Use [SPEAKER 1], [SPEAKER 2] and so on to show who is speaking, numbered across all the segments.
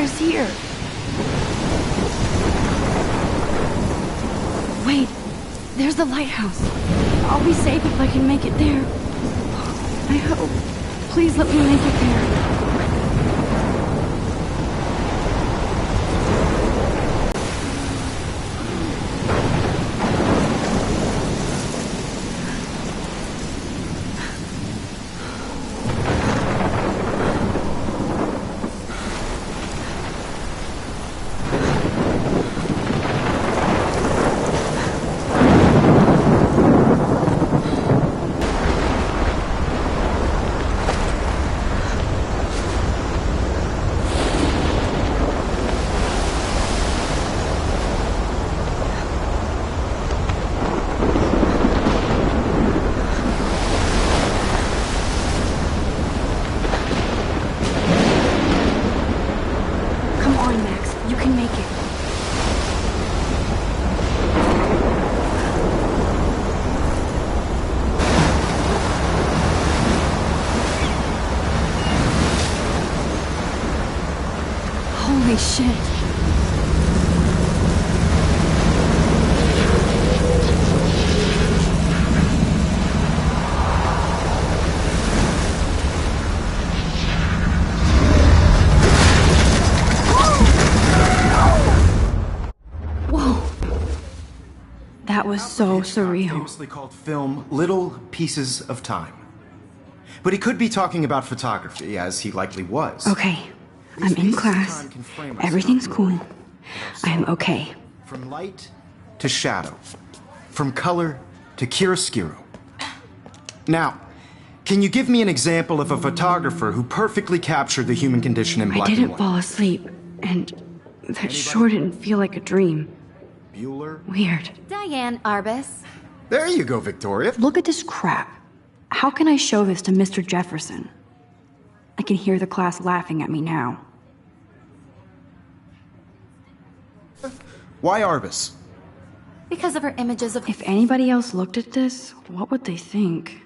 [SPEAKER 1] is here. Wait, there's the lighthouse. I'll be safe if I can make it there. I hope. Please let me make it there. Holy shit. Whoa. That was so surreal.
[SPEAKER 2] Famously called film Little Pieces of Time. But he could be talking about photography, as he likely was.
[SPEAKER 1] Okay. I'm in class. Everything's cool. I am okay.
[SPEAKER 2] From light to shadow. From color to chiaroscuro. Now, can you give me an example of a photographer who perfectly captured the human condition in black and white?
[SPEAKER 1] I didn't fall asleep, and that sure didn't feel like a dream.
[SPEAKER 2] Bueller?
[SPEAKER 1] Weird.
[SPEAKER 3] Diane Arbus.
[SPEAKER 2] There you go, Victoria.
[SPEAKER 1] Look at this crap. How can I show this to Mr. Jefferson? I can hear the class laughing at me now.
[SPEAKER 2] Why Arbus?
[SPEAKER 3] Because of her images of...
[SPEAKER 1] If anybody else looked at this, what would they think?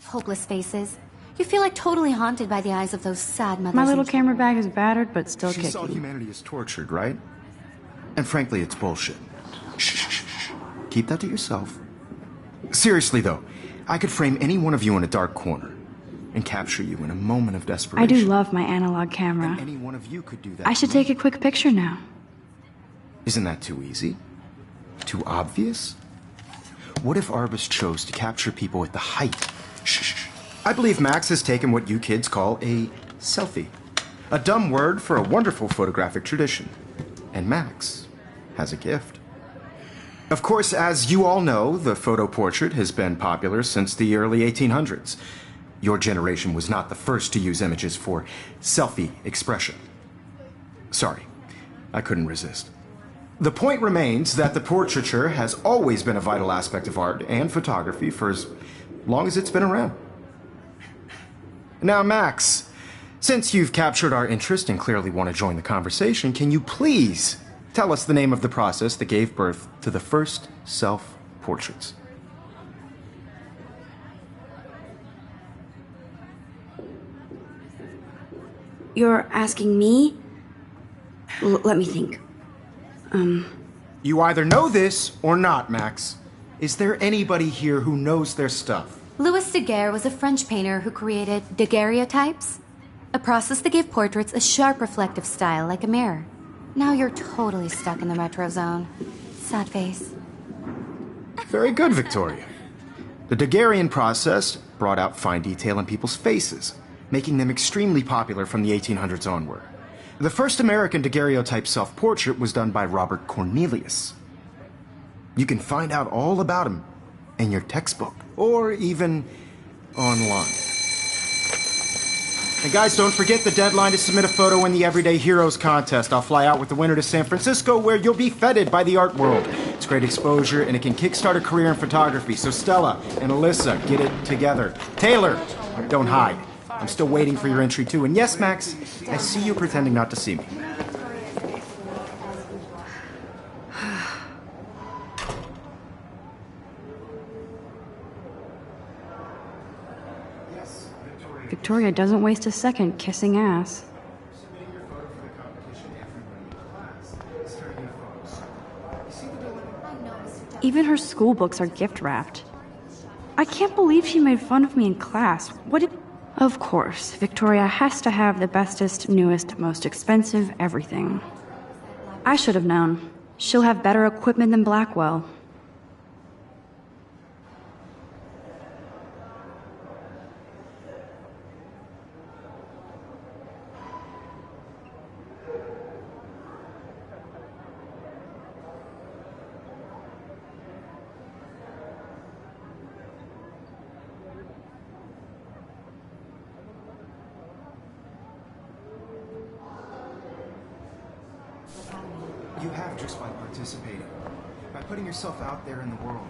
[SPEAKER 3] hopeless faces. You feel like totally haunted by the eyes of those sad mothers.
[SPEAKER 1] My little
[SPEAKER 3] and
[SPEAKER 1] camera
[SPEAKER 3] children.
[SPEAKER 1] bag is battered, but still
[SPEAKER 2] She saw
[SPEAKER 1] kicking.
[SPEAKER 2] humanity as tortured, right? And frankly, it's bullshit. Shh, shh, shh, shh. Keep that to yourself. Seriously, though, I could frame any one of you in a dark corner and capture you in a moment of desperation.
[SPEAKER 1] I do love my analog camera.
[SPEAKER 2] And any one of you could do that.
[SPEAKER 1] I should take a quick picture now.
[SPEAKER 2] Isn't that too easy? Too obvious? What if Arbus chose to capture people at the height? Shh, shh, shh. I believe Max has taken what you kids call a selfie. A dumb word for a wonderful photographic tradition. And Max has a gift. Of course, as you all know, the photo portrait has been popular since the early 1800s. Your generation was not the first to use images for selfie expression. Sorry, I couldn't resist. The point remains that the portraiture has always been a vital aspect of art and photography for as long as it's been around. Now, Max, since you've captured our interest and clearly want to join the conversation, can you please tell us the name of the process that gave birth to the first self-portraits?
[SPEAKER 1] You're asking me? Let me think.
[SPEAKER 2] You either know this or not, Max. Is there anybody here who knows their stuff?
[SPEAKER 3] Louis Daguerre was a French painter who created daguerreotypes, a process that gave portraits a sharp reflective style like a mirror. Now you're totally stuck in the retro zone. Sad face.
[SPEAKER 2] Very good, Victoria. The Daguerrean process brought out fine detail in people's faces, making them extremely popular from the 1800s onward. The first American daguerreotype self-portrait was done by Robert Cornelius. You can find out all about him in your textbook, or even online. And guys, don't forget the deadline to submit a photo in the Everyday Heroes contest. I'll fly out with the winner to San Francisco, where you'll be feted by the art world. It's great exposure, and it can kickstart a career in photography. So Stella and Alyssa, get it together. Taylor, don't hide. I'm still waiting for your entry, too. And yes, Max, I see you pretending not to see me.
[SPEAKER 1] Victoria doesn't waste a second kissing ass. Even her school books are gift wrapped. I can't believe she made fun of me in class. What did... Of course, Victoria has to have the bestest, newest, most expensive everything. I should have known. She'll have better equipment than Blackwell.
[SPEAKER 2] You have just by participating, by putting yourself out there in the world.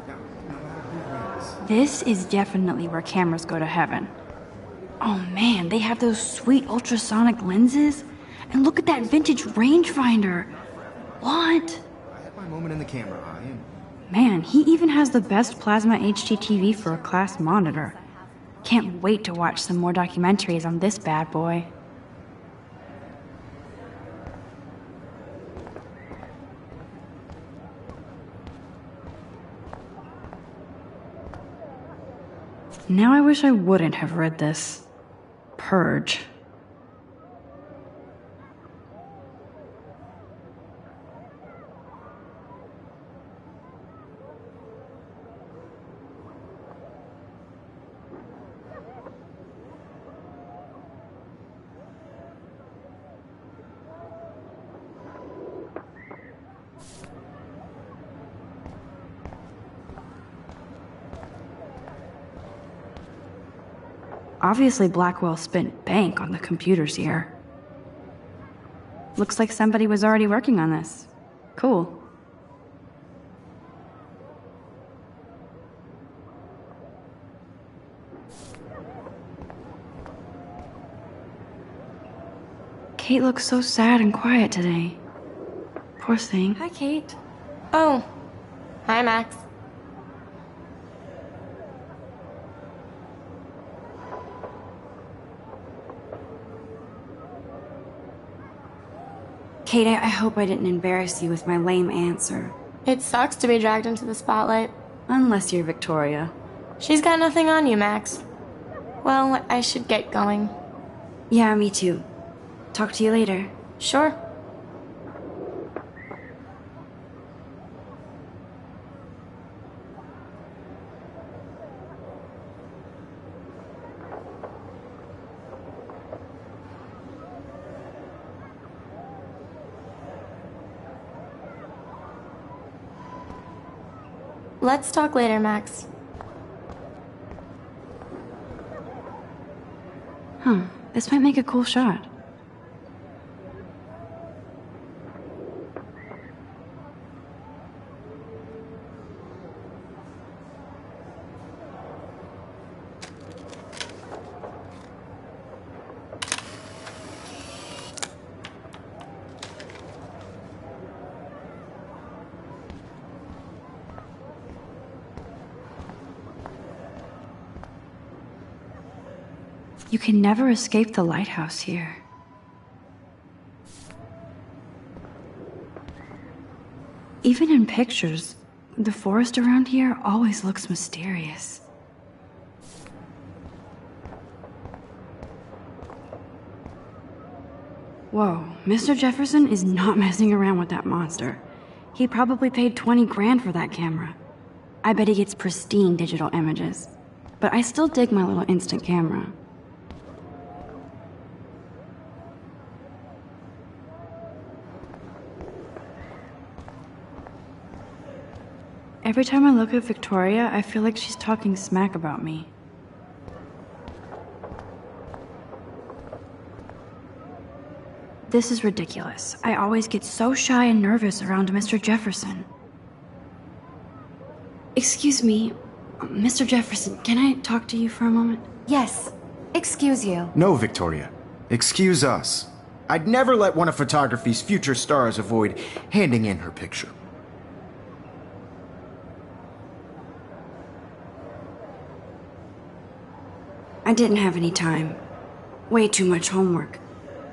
[SPEAKER 2] Now, no matter who wins.
[SPEAKER 1] This is definitely where cameras go to heaven. Oh man, they have those sweet ultrasonic lenses. And look at that vintage rangefinder. What?
[SPEAKER 2] I had my moment in the camera eye, and
[SPEAKER 1] Man, he even has the best plasma HDTV for a class monitor. Can't wait to watch some more documentaries on this bad boy. Now I wish I wouldn't have read this. Purge. Obviously, Blackwell spent bank on the computers here. Looks like somebody was already working on this. Cool. Kate looks so sad and quiet today. Poor thing.
[SPEAKER 4] Hi, Kate. Oh. Hi, Max.
[SPEAKER 1] Kate, I hope I didn't embarrass you with my lame answer.
[SPEAKER 4] It sucks to be dragged into the spotlight.
[SPEAKER 1] Unless you're Victoria.
[SPEAKER 4] She's got nothing on you, Max. Well, I should get going.
[SPEAKER 1] Yeah, me too. Talk to you later.
[SPEAKER 4] Sure. Let's talk later, Max.
[SPEAKER 1] This might make a cool shot. You can never escape the lighthouse here. Even in pictures, the forest around here always looks mysterious. Whoa, Mr. Jefferson is not messing around with that monster. He probably paid 20 grand for that camera. I bet he gets pristine digital images. But I still dig my little instant camera. Every time I look at Victoria, I feel like she's talking smack about me. This is ridiculous. I always get so shy and nervous around Mr. Jefferson. Excuse me, Mr. Jefferson, can I talk to you for a moment?
[SPEAKER 3] Yes. Excuse you.
[SPEAKER 2] No, Victoria. Excuse us. I'd never let one of photography's future stars avoid handing in her picture.
[SPEAKER 1] I didn't have any time. Way too much homework.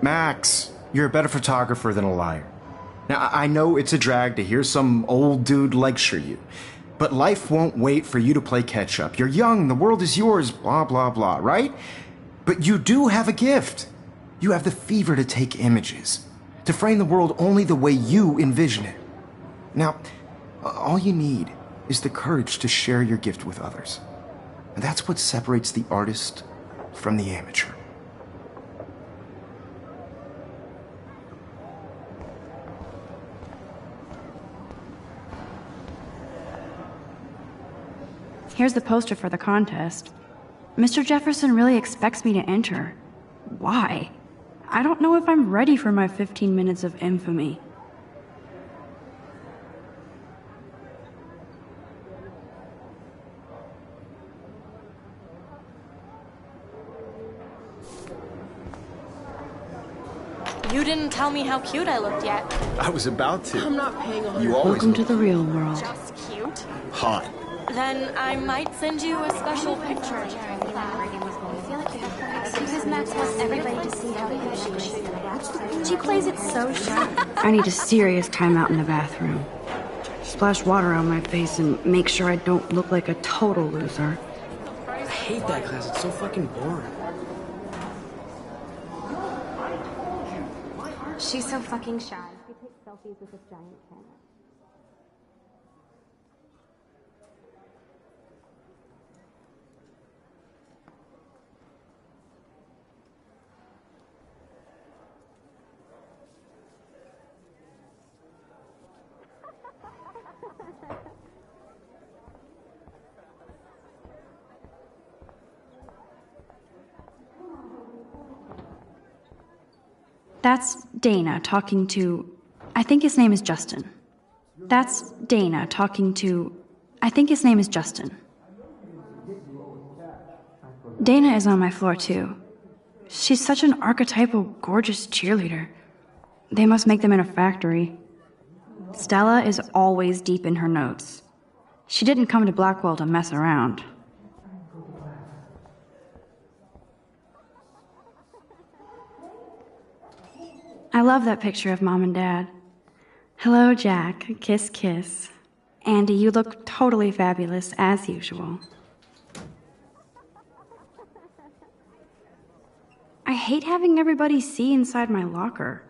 [SPEAKER 2] Max, you're a better photographer than a liar. Now, I know it's a drag to hear some old dude lecture you, but life won't wait for you to play catch-up. You're young, the world is yours, blah, blah, blah, right? But you do have a gift. You have the fever to take images, to frame the world only the way you envision it. Now, all you need is the courage to share your gift with others. And that's what separates the artist from the amateur.
[SPEAKER 1] Here's the poster for the contest. Mr. Jefferson really expects me to enter. Why? I don't know if I'm ready for my 15 minutes of infamy.
[SPEAKER 4] You didn't tell me how cute I looked yet.
[SPEAKER 5] I was about to.
[SPEAKER 6] I'm not paying on
[SPEAKER 5] You always
[SPEAKER 1] Welcome to
[SPEAKER 5] look
[SPEAKER 1] the real world.
[SPEAKER 4] Just cute.
[SPEAKER 5] hot.
[SPEAKER 4] Then I might send you a special picture.
[SPEAKER 3] Because Max wants everybody to see how cute she is. She plays it so shy.
[SPEAKER 1] I need a serious timeout in the bathroom. Splash water on my face and make sure I don't look like a total loser.
[SPEAKER 6] I hate that class. It's so fucking boring.
[SPEAKER 3] She's so fucking shy. She takes selfies with this giant camera.
[SPEAKER 1] That's Dana talking to... I think his name is Justin. That's Dana talking to... I think his name is Justin. Dana is on my floor too. She's such an archetypal, gorgeous cheerleader. They must make them in a factory. Stella is always deep in her notes. She didn't come to Blackwell to mess around. I love that picture of Mom and Dad. Hello, Jack. Kiss, kiss. Andy, you look totally fabulous, as usual. I hate having everybody see inside my locker.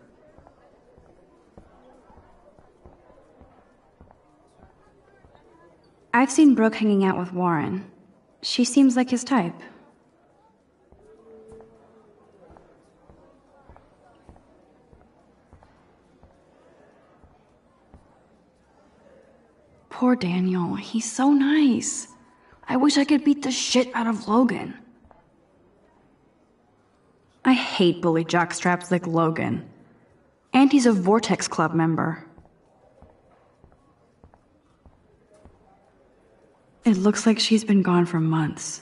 [SPEAKER 1] I've seen Brooke hanging out with Warren. She seems like his type. Poor Daniel, he's so nice. I wish I could beat the shit out of Logan. I hate bully jockstraps like Logan. And he's a Vortex Club member. It looks like she's been gone for months.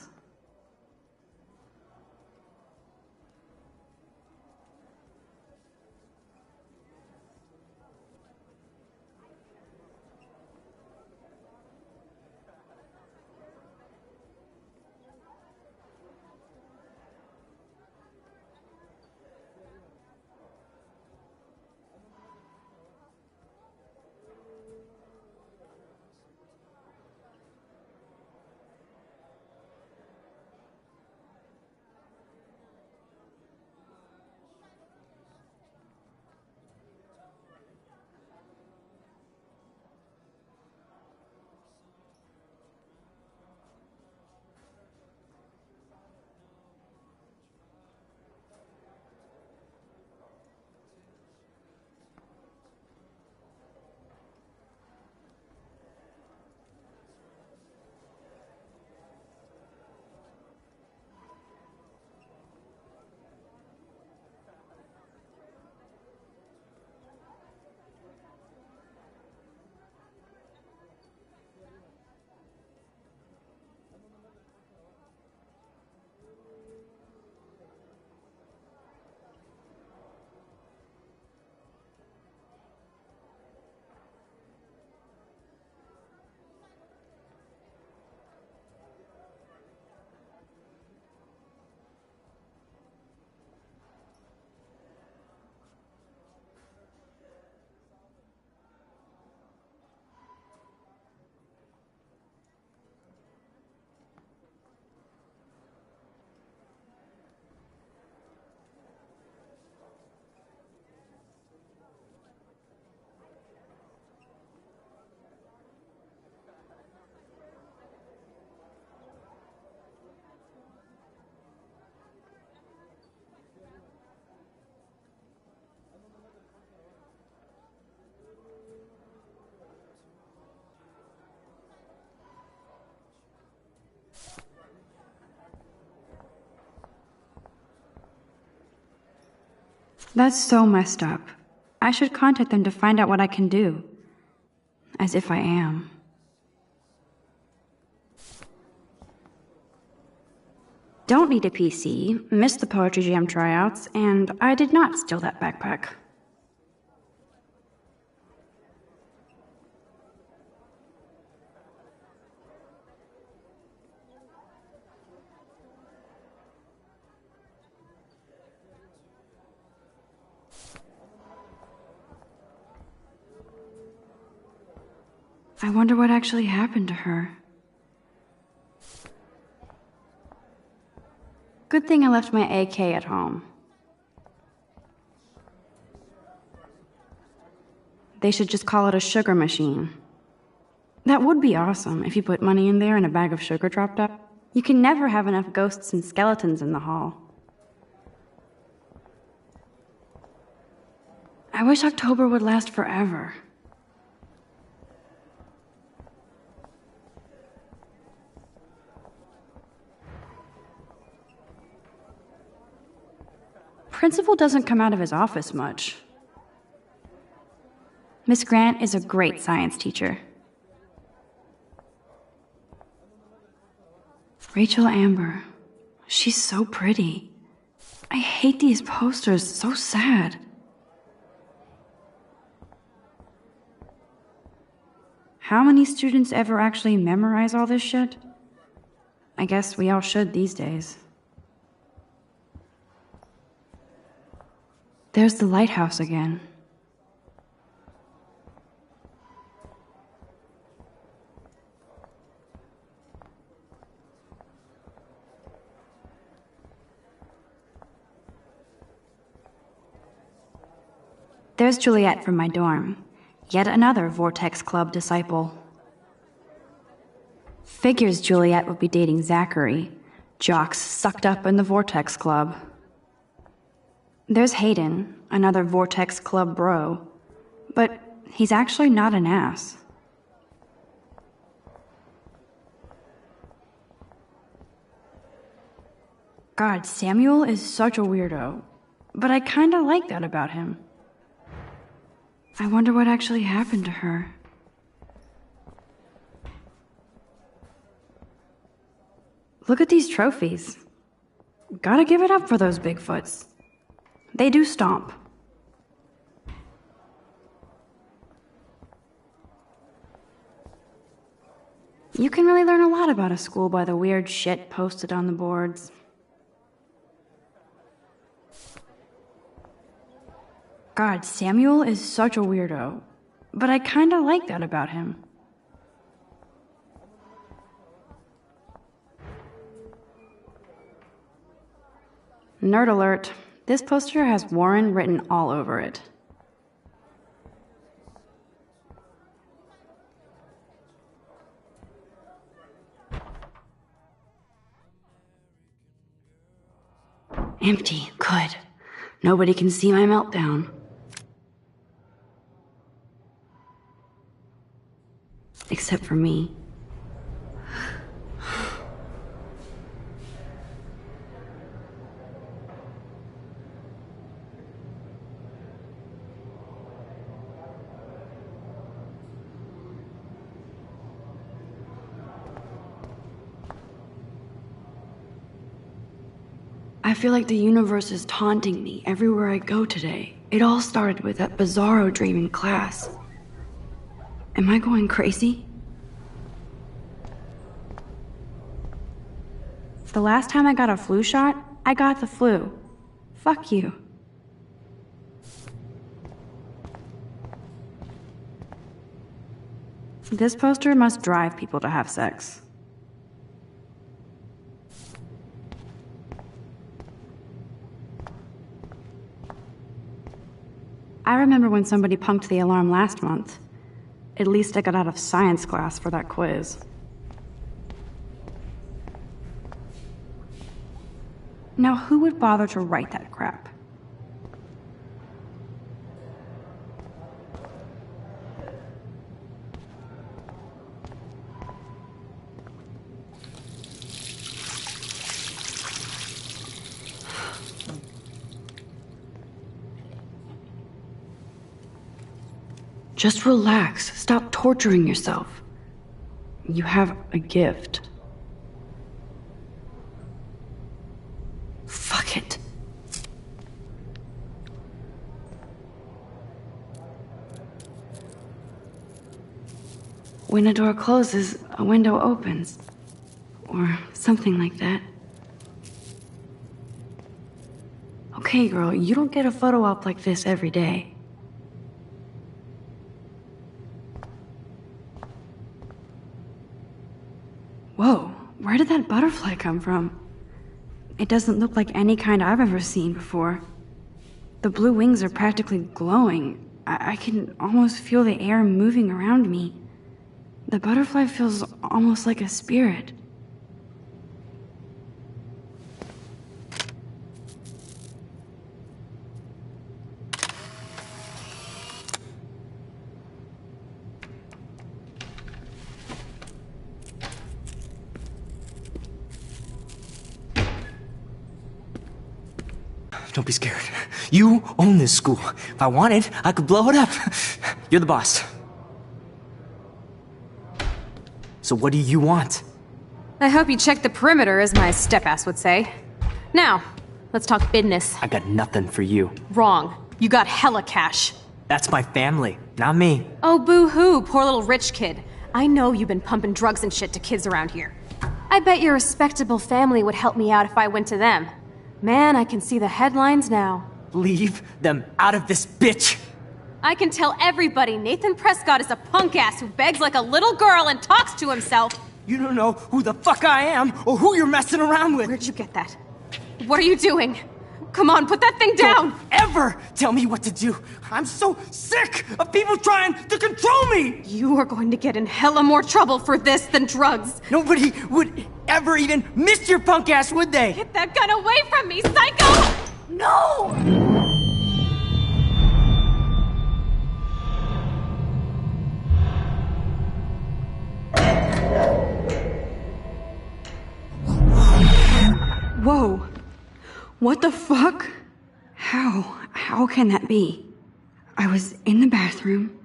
[SPEAKER 1] That's so messed up. I should contact them to find out what I can do. As if I am. Don't need a PC, missed the Poetry Jam tryouts, and I did not steal that backpack. I wonder what actually happened to her. Good thing I left my AK at home. They should just call it a sugar machine. That would be awesome if you put money in there and a bag of sugar dropped up. You can never have enough ghosts and skeletons in the hall. I wish October would last forever. Principal doesn't come out of his office much. Miss Grant is a great science teacher. Rachel Amber. She's so pretty. I hate these posters, so sad. How many students ever actually memorize all this shit? I guess we all should these days. There's the lighthouse again. There's Juliet from my dorm. Yet another Vortex Club disciple. Figures Juliet would be dating Zachary, jocks sucked up in the Vortex Club. There's Hayden, another Vortex Club bro. But he's actually not an ass. God, Samuel is such a weirdo. But I kinda like that about him. I wonder what actually happened to her. Look at these trophies. Gotta give it up for those Bigfoots. They do stomp. You can really learn a lot about a school by the weird shit posted on the boards. God, Samuel is such a weirdo. But I kinda like that about him. Nerd alert. This poster has Warren written all over it. Empty. Good. Nobody can see my meltdown. Except for me. I feel like the universe is taunting me everywhere I go today. It all started with that bizarro dream in class. Am I going crazy? The last time I got a flu shot, I got the flu. Fuck you. This poster must drive people to have sex. I remember when somebody punked the alarm last month. At least I got out of science class for that quiz. Now, who would bother to write that crap? Just relax. Stop torturing yourself. You have a gift. Fuck it. When a door closes, a window opens. Or something like that. Okay, girl, you don't get a photo op like this every day. Whoa, where did that butterfly come from? It doesn't look like any kind I've ever seen before. The blue wings are practically glowing. I can almost feel the air moving around me. The butterfly feels almost like a spirit.
[SPEAKER 6] Don't be scared. You own this school. If I wanted, I could blow it up. You're the boss. So what do you want?
[SPEAKER 5] I hope you checked the perimeter, as my step-ass would say. Now, let's talk business.
[SPEAKER 6] I got nothing for you.
[SPEAKER 5] Wrong. You got hella cash.
[SPEAKER 6] That's my family, not me.
[SPEAKER 5] Oh, boo-hoo, poor little rich kid. I know you've been pumping drugs and shit to kids around here. I bet your respectable family would help me out if I went to them. Man, I can see the headlines now.
[SPEAKER 6] Leave them out of this, bitch!
[SPEAKER 5] I can tell everybody Nathan Prescott is a punk ass who begs like a little girl and talks to himself.
[SPEAKER 6] You don't know who the fuck I am or who you're messing around with.
[SPEAKER 5] Where'd you get that? What are you doing? Come on, put that thing down!
[SPEAKER 6] Don't ever tell me what to do. I'm so sick of people trying to control me!
[SPEAKER 5] You are going to get in hella more trouble for this than drugs.
[SPEAKER 6] Nobody would ever even miss your punk ass, would they?
[SPEAKER 5] Get that gun away from me, psycho!
[SPEAKER 6] No!
[SPEAKER 1] Whoa. What the fuck? How can that be? I was in the bathroom.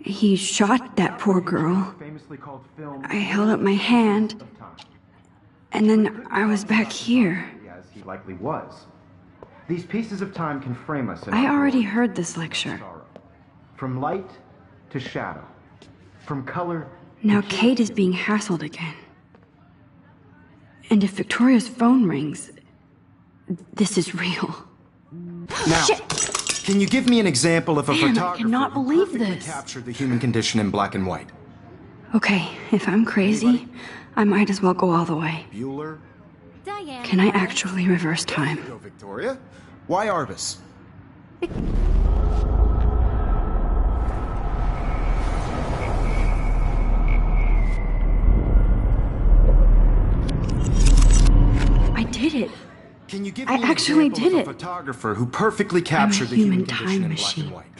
[SPEAKER 1] He shot that poor girl. I held up my hand. And then I was back here.
[SPEAKER 2] As he likely was. These pieces of time can frame us in
[SPEAKER 1] I
[SPEAKER 2] our
[SPEAKER 1] already
[SPEAKER 2] glory
[SPEAKER 1] heard this lecture.
[SPEAKER 2] and sorrow. From light to shadow. From color
[SPEAKER 1] Now Kate is being hassled again. And if Victoria's phone rings, this is real.
[SPEAKER 2] Now,
[SPEAKER 1] Shit.
[SPEAKER 2] can you give me an example of a
[SPEAKER 1] Man, I
[SPEAKER 2] photographer
[SPEAKER 1] cannot
[SPEAKER 2] who
[SPEAKER 1] believe
[SPEAKER 2] perfectly
[SPEAKER 1] this.
[SPEAKER 2] captured the human condition in black and white?
[SPEAKER 1] Okay, if I'm crazy, I might as well go all the way.
[SPEAKER 2] Bueller?
[SPEAKER 3] Diane.
[SPEAKER 1] Can I actually reverse time?
[SPEAKER 2] Go, Victoria. Why Arbus?
[SPEAKER 1] I did it.
[SPEAKER 2] Can you give
[SPEAKER 1] I
[SPEAKER 2] me an
[SPEAKER 1] actually
[SPEAKER 2] example
[SPEAKER 1] did
[SPEAKER 2] of a
[SPEAKER 1] it.
[SPEAKER 2] photographer who perfectly captured the human
[SPEAKER 1] human
[SPEAKER 2] condition
[SPEAKER 1] time
[SPEAKER 2] in
[SPEAKER 1] machine.
[SPEAKER 2] black and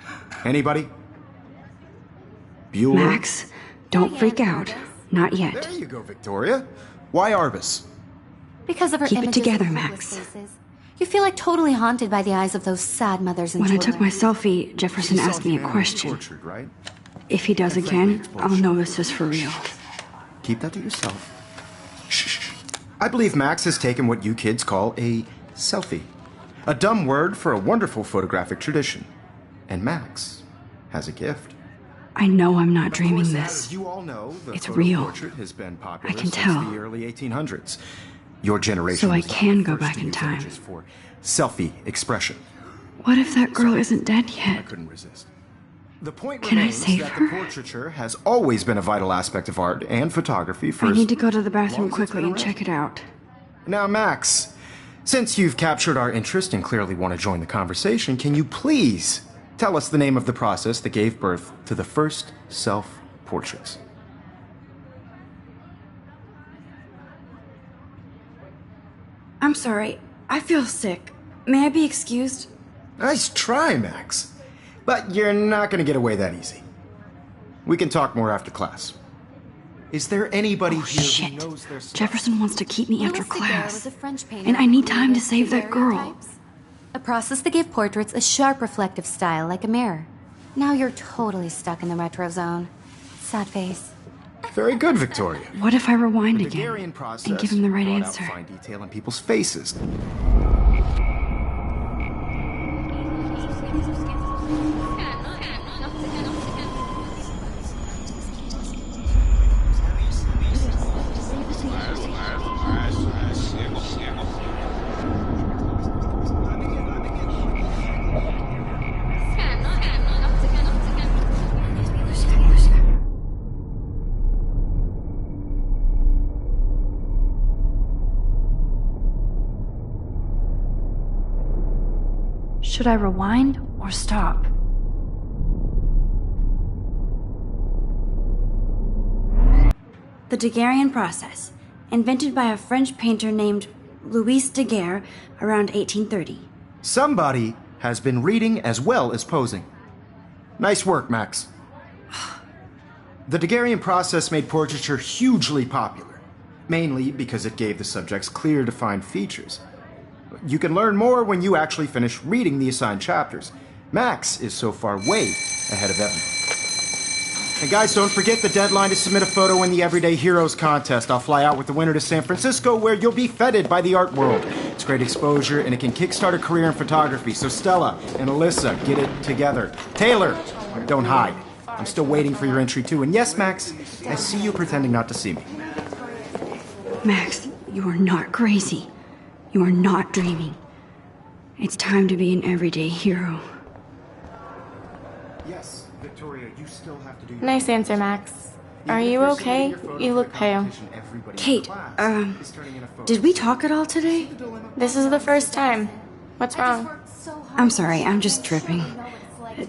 [SPEAKER 2] white? Anybody? Bueller?
[SPEAKER 1] Max, don't freak out. Not yet.
[SPEAKER 2] There you go, Victoria. Why Arbus?
[SPEAKER 3] Because of her
[SPEAKER 1] Keep it
[SPEAKER 3] images
[SPEAKER 1] together,
[SPEAKER 3] of
[SPEAKER 1] Max.
[SPEAKER 3] hopeless faces. You feel like totally haunted by the eyes of those sad mothers and
[SPEAKER 1] When I
[SPEAKER 3] children.
[SPEAKER 1] took my selfie, Jefferson
[SPEAKER 2] You saw
[SPEAKER 1] asked me a
[SPEAKER 2] humanity
[SPEAKER 1] question.
[SPEAKER 2] Tortured, right?
[SPEAKER 1] If he does again, I'll know this is for real.
[SPEAKER 2] Keep that to yourself. Shh. I believe Max has taken what you kids call a selfie. A dumb word for a wonderful photographic tradition. And Max has a gift.
[SPEAKER 1] I know I'm not
[SPEAKER 2] Of
[SPEAKER 1] dreaming
[SPEAKER 2] course,
[SPEAKER 1] this.
[SPEAKER 2] as you all know, the
[SPEAKER 1] It's
[SPEAKER 2] photo
[SPEAKER 1] real.
[SPEAKER 2] portrait has been popular
[SPEAKER 1] I can
[SPEAKER 2] since
[SPEAKER 1] tell.
[SPEAKER 2] the early 1800s. Your generation
[SPEAKER 1] So I
[SPEAKER 2] was not
[SPEAKER 1] can
[SPEAKER 2] the
[SPEAKER 1] go
[SPEAKER 2] first
[SPEAKER 1] back
[SPEAKER 2] to
[SPEAKER 1] in
[SPEAKER 2] use
[SPEAKER 1] time.
[SPEAKER 2] images for selfie expression.
[SPEAKER 1] What if that girl isn't dead
[SPEAKER 2] I
[SPEAKER 1] yet?
[SPEAKER 2] couldn't resist. The point
[SPEAKER 1] Can I
[SPEAKER 2] remains
[SPEAKER 1] save
[SPEAKER 2] that
[SPEAKER 1] her?
[SPEAKER 2] the portraiture has always been a vital aspect of art and photography for
[SPEAKER 1] I
[SPEAKER 2] as
[SPEAKER 1] need to go to the
[SPEAKER 2] long
[SPEAKER 1] bathroom
[SPEAKER 2] as it's
[SPEAKER 1] quickly
[SPEAKER 2] been
[SPEAKER 1] and check it out.
[SPEAKER 2] Now, Max, since you've captured our interest and clearly want to join the conversation, can you please tell us the name of the process that gave birth to the first self-portraits?
[SPEAKER 1] I'm sorry. I feel sick. May I be excused?
[SPEAKER 2] Nice try, Max. But you're not going to get away that easy. We can talk more after class. Is there anybody
[SPEAKER 1] Oh,
[SPEAKER 2] here
[SPEAKER 1] shit.
[SPEAKER 2] who knows their stuff?
[SPEAKER 1] Jefferson wants to keep me after
[SPEAKER 3] Louis Daguerre
[SPEAKER 1] class.
[SPEAKER 3] was a French painter
[SPEAKER 1] And I
[SPEAKER 3] who
[SPEAKER 1] need time to
[SPEAKER 3] created
[SPEAKER 1] save that girl.
[SPEAKER 3] daguerreotypes, a process that gave portraits a sharp reflective style like a mirror. Now you're totally stuck in the retro zone. Sad face.
[SPEAKER 2] Very good, Victoria.
[SPEAKER 1] What if I rewind
[SPEAKER 2] The
[SPEAKER 1] again
[SPEAKER 2] Daguerrean process
[SPEAKER 1] and give him the right
[SPEAKER 2] brought out
[SPEAKER 1] answer?
[SPEAKER 2] fine detail in people's faces.
[SPEAKER 1] Should I rewind or stop? The Daguerrean process, invented by a French painter named Louis Daguerre around 1830.
[SPEAKER 2] Somebody has been reading as well as posing. Nice work, Max. The Daguerrean process made portraiture hugely popular, mainly because it gave the subjects clear, defined features. You can learn more when you actually finish reading the assigned chapters. Max is so far way ahead of everyone. And guys, don't forget the deadline to submit a photo in the Everyday Heroes contest. I'll fly out with the winner to San Francisco, where you'll be feted by the art world. It's great exposure, and it can kickstart a career in photography. So Stella and Alyssa, get it together. Taylor, don't hide. I'm still waiting for your entry too. And yes, Max, I see you pretending not to see me.
[SPEAKER 1] Max, you are not crazy. You are not dreaming. It's time to be an everyday hero.
[SPEAKER 2] Yes, Victoria, you still have to do your
[SPEAKER 4] Nice answer, Max. Are you okay? You look pale.
[SPEAKER 1] Kate, did we talk at all today?
[SPEAKER 4] This is the first time. What's wrong?
[SPEAKER 1] I'm sorry, I'm just tripping.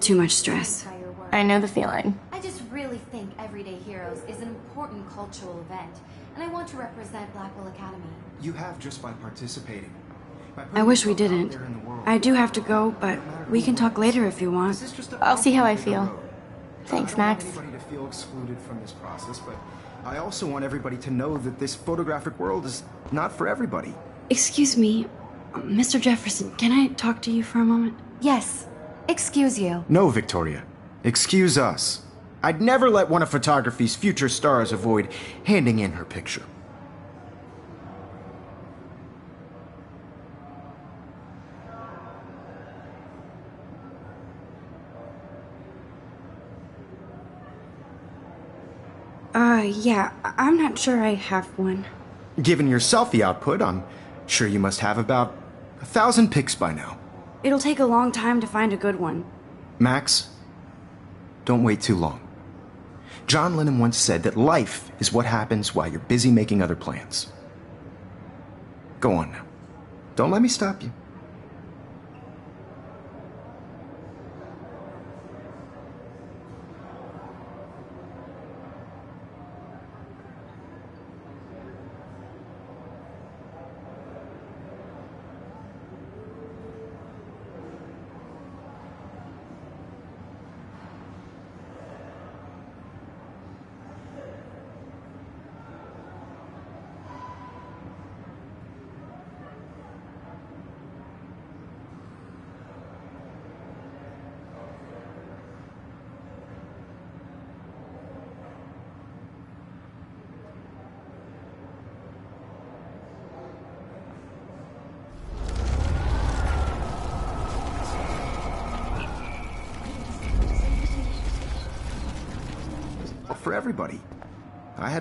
[SPEAKER 1] Too much stress.
[SPEAKER 4] I know the feeling.
[SPEAKER 3] I just really think Everyday Heroes is an important cultural event, and I want to represent Blackwell Academy.
[SPEAKER 2] You have just by participating.
[SPEAKER 1] I wish we didn't. I do have to go, but we can talk later if you want.
[SPEAKER 4] I'll see how I feel. Thanks, Max.
[SPEAKER 2] I don't want anybody to feel excluded from this process, but I also want everybody to know that this photographic world is not for everybody.
[SPEAKER 1] Excuse me, Mr. Jefferson, can I talk to you for a moment?
[SPEAKER 3] Yes. Excuse you.
[SPEAKER 2] No, Victoria. Excuse us. I'd never let one of photography's future stars avoid handing in her picture.
[SPEAKER 1] Yeah, I'm not sure I have one.
[SPEAKER 2] Given your selfie output, I'm sure you must have about 1,000 pics by now.
[SPEAKER 1] It'll take a long time to find a good one.
[SPEAKER 2] Max, don't wait too long. John Lennon once said that life is what happens while you're busy making other plans. Go on now. Don't let me stop you. For everybody.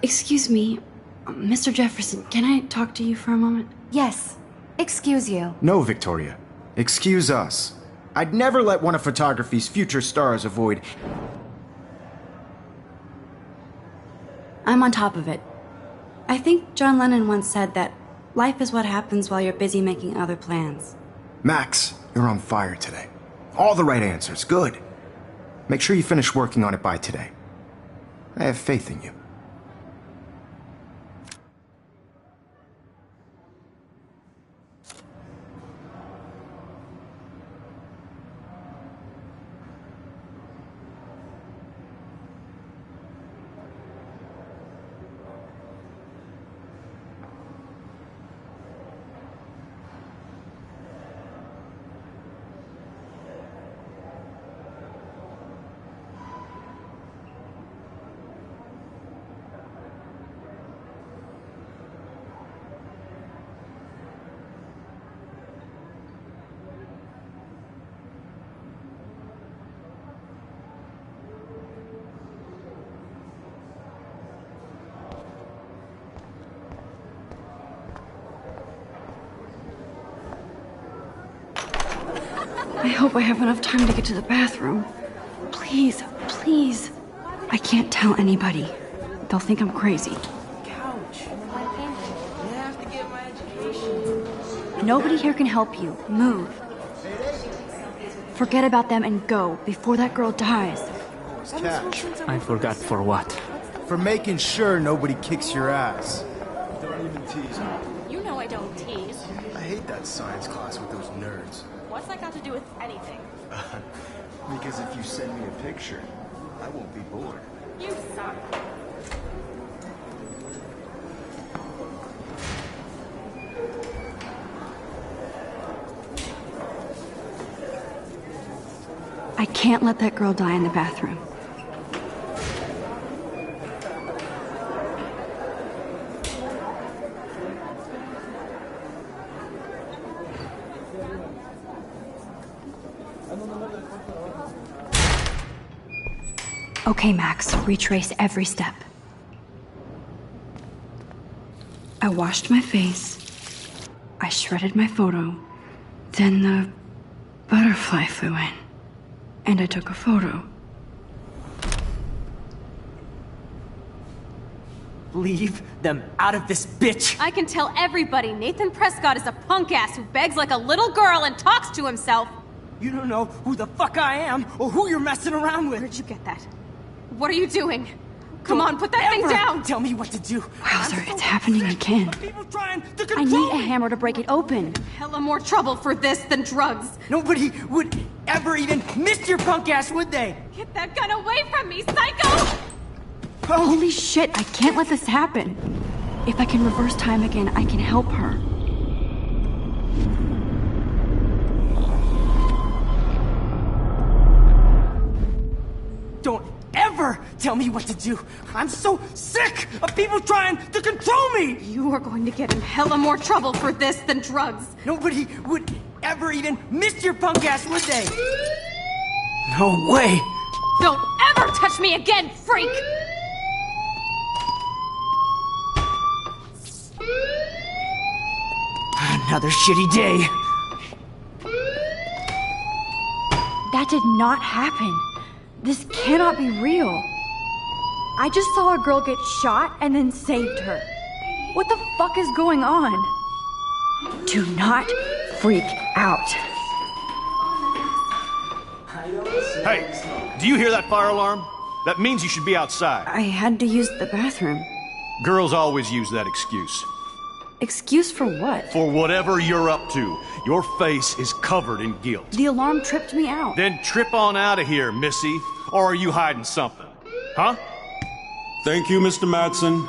[SPEAKER 1] Excuse me, Mr. Jefferson, can I talk to you for a moment?
[SPEAKER 3] Yes. Excuse you.
[SPEAKER 2] No, Victoria. Excuse us. I'd never let one of photography's future stars avoid...
[SPEAKER 1] I'm on top of it. I think John Lennon once said that life is what happens while you're busy making other plans.
[SPEAKER 2] Max, you're on fire today. All the right answers. Good. Make sure you finish working on it by today. I have faith in you.
[SPEAKER 1] I hope I have enough time to get to the bathroom. Please, please. I can't tell anybody. They'll think I'm crazy. Nobody here can help you. Move. Forget about them and go before that girl dies.
[SPEAKER 2] Catch.
[SPEAKER 6] I forgot for what?
[SPEAKER 2] For making sure nobody kicks your ass.
[SPEAKER 7] Don't even tease me.
[SPEAKER 5] You know I don't tease.
[SPEAKER 7] I hate that science class with those nerds.
[SPEAKER 5] What's that got to do with anything?
[SPEAKER 7] Because if you send me a picture, I won't be bored.
[SPEAKER 5] You suck.
[SPEAKER 1] I can't let that girl die in the bathroom. Okay, Max, retrace every step. I washed my face. I shredded my photo. Then the butterfly flew in, and I took a photo.
[SPEAKER 6] Leave them out of this bitch!
[SPEAKER 5] I can tell everybody Nathan Prescott is a punk ass who begs like a little girl and talks to himself.
[SPEAKER 6] You don't know who the fuck I am or who you're messing around with.
[SPEAKER 5] Where'd you get that? What are you doing? Come on, put that thing down!
[SPEAKER 6] Tell me what to do.
[SPEAKER 1] Wowzer, it's happening again.
[SPEAKER 6] People trying to
[SPEAKER 1] I
[SPEAKER 6] control
[SPEAKER 1] need a hammer to break it open.
[SPEAKER 5] Hella more trouble for this than drugs.
[SPEAKER 6] Nobody would ever even miss your punk ass, would they?
[SPEAKER 5] Get that gun away from me, psycho!
[SPEAKER 1] Holy shit, I can't let this happen. If I can reverse time again, I can help her.
[SPEAKER 6] Don't ever tell me what to do. I'm so sick of people trying to control me.
[SPEAKER 5] You are going to get in hella more trouble for this than drugs.
[SPEAKER 6] Nobody would ever even miss your punk ass, would they? No way.
[SPEAKER 5] Don't ever touch me again, freak!
[SPEAKER 6] Another shitty day.
[SPEAKER 1] That did not happen. This cannot be real. I just saw a girl get shot and then saved her. What the fuck is going on? Do not freak out.
[SPEAKER 7] Hey, do you hear that fire alarm? That means you should be outside.
[SPEAKER 1] I had to use the bathroom.
[SPEAKER 7] Girls always use that excuse.
[SPEAKER 1] Excuse for what?
[SPEAKER 7] For whatever you're up to, your face is covered in guilt.
[SPEAKER 1] The alarm tripped me out.
[SPEAKER 7] Then trip on out of here, Missy. Or are you hiding something? Huh?
[SPEAKER 8] Thank you, Mr. Madsen.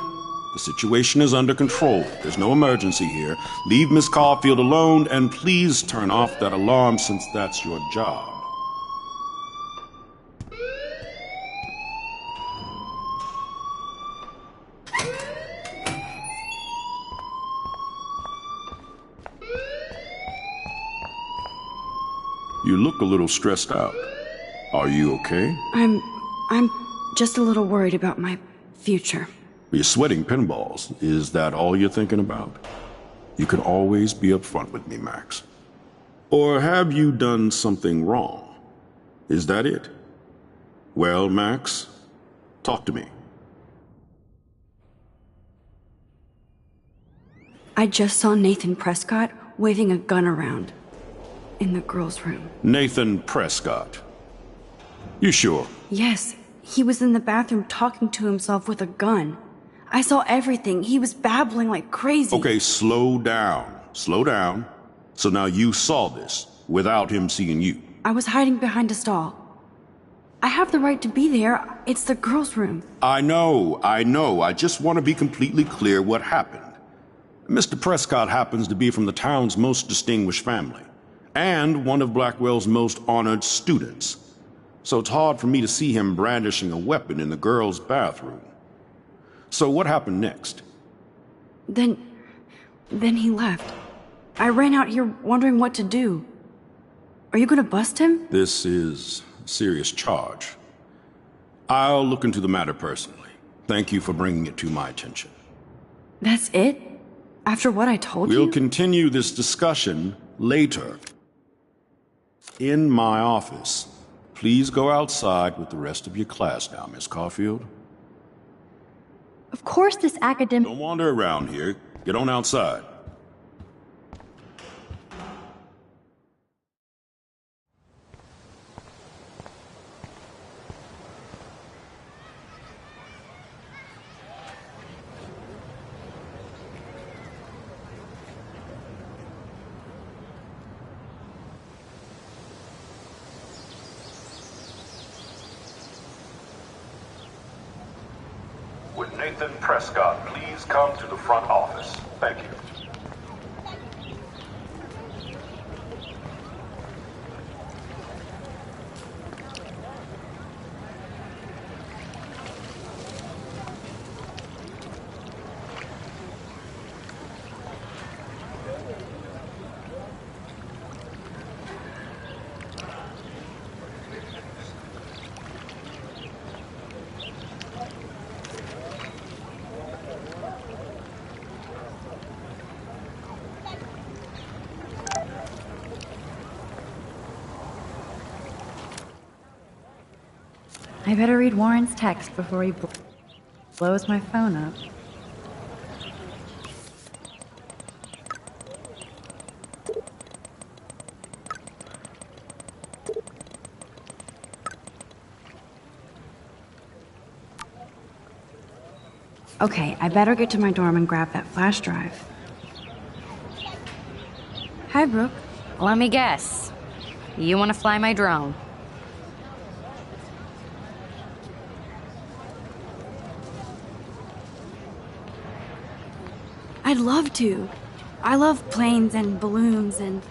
[SPEAKER 8] The situation is under control. There's no emergency here. Leave Miss Caulfield alone, and please turn off that alarm since that's your job. You look a little stressed out. Are you okay?
[SPEAKER 1] I'm just a little worried about my future.
[SPEAKER 8] You're sweating pinballs. Is that all you're thinking about? You can always be upfront with me, Max. Or have you done something wrong? Is that it? Well, Max, talk to me.
[SPEAKER 1] I just saw Nathan Prescott waving a gun around in the girls' room.
[SPEAKER 8] Nathan Prescott. You sure?
[SPEAKER 1] Yes, he was in the bathroom talking to himself with a gun. I saw everything. He was babbling like crazy.
[SPEAKER 8] Okay, slow down. Slow down. So now you saw this without him seeing you.
[SPEAKER 1] I was hiding behind a stall. I have the right to be there. It's the girls' room.
[SPEAKER 8] I know. I just want to be completely clear what happened. Mr. Prescott happens to be from the town's most distinguished family, and one of Blackwell's most honored students. So it's hard for me to see him brandishing a weapon in the girls' bathroom. So what happened next?
[SPEAKER 1] Then he left. I ran out here wondering what to do. Are you gonna bust him?
[SPEAKER 8] This is a serious charge. I'll look into the matter personally. Thank you for bringing it to my attention.
[SPEAKER 1] That's it? After what I told you?
[SPEAKER 8] We'll continue this discussion later. In my office. Please go outside with the rest of your class now, Miss Caulfield.
[SPEAKER 1] Of course this academic—
[SPEAKER 8] Don't wander around here. Get on outside.
[SPEAKER 9] Would Nathan Prescott please come to the front office? Thank you.
[SPEAKER 1] I better read Warren's text before he blows my phone up. Okay, I better get to my dorm and grab that flash drive. Hi, Brooke.
[SPEAKER 3] Let me guess. You want to fly my drone?
[SPEAKER 1] I'd love to. I love planes and balloons and...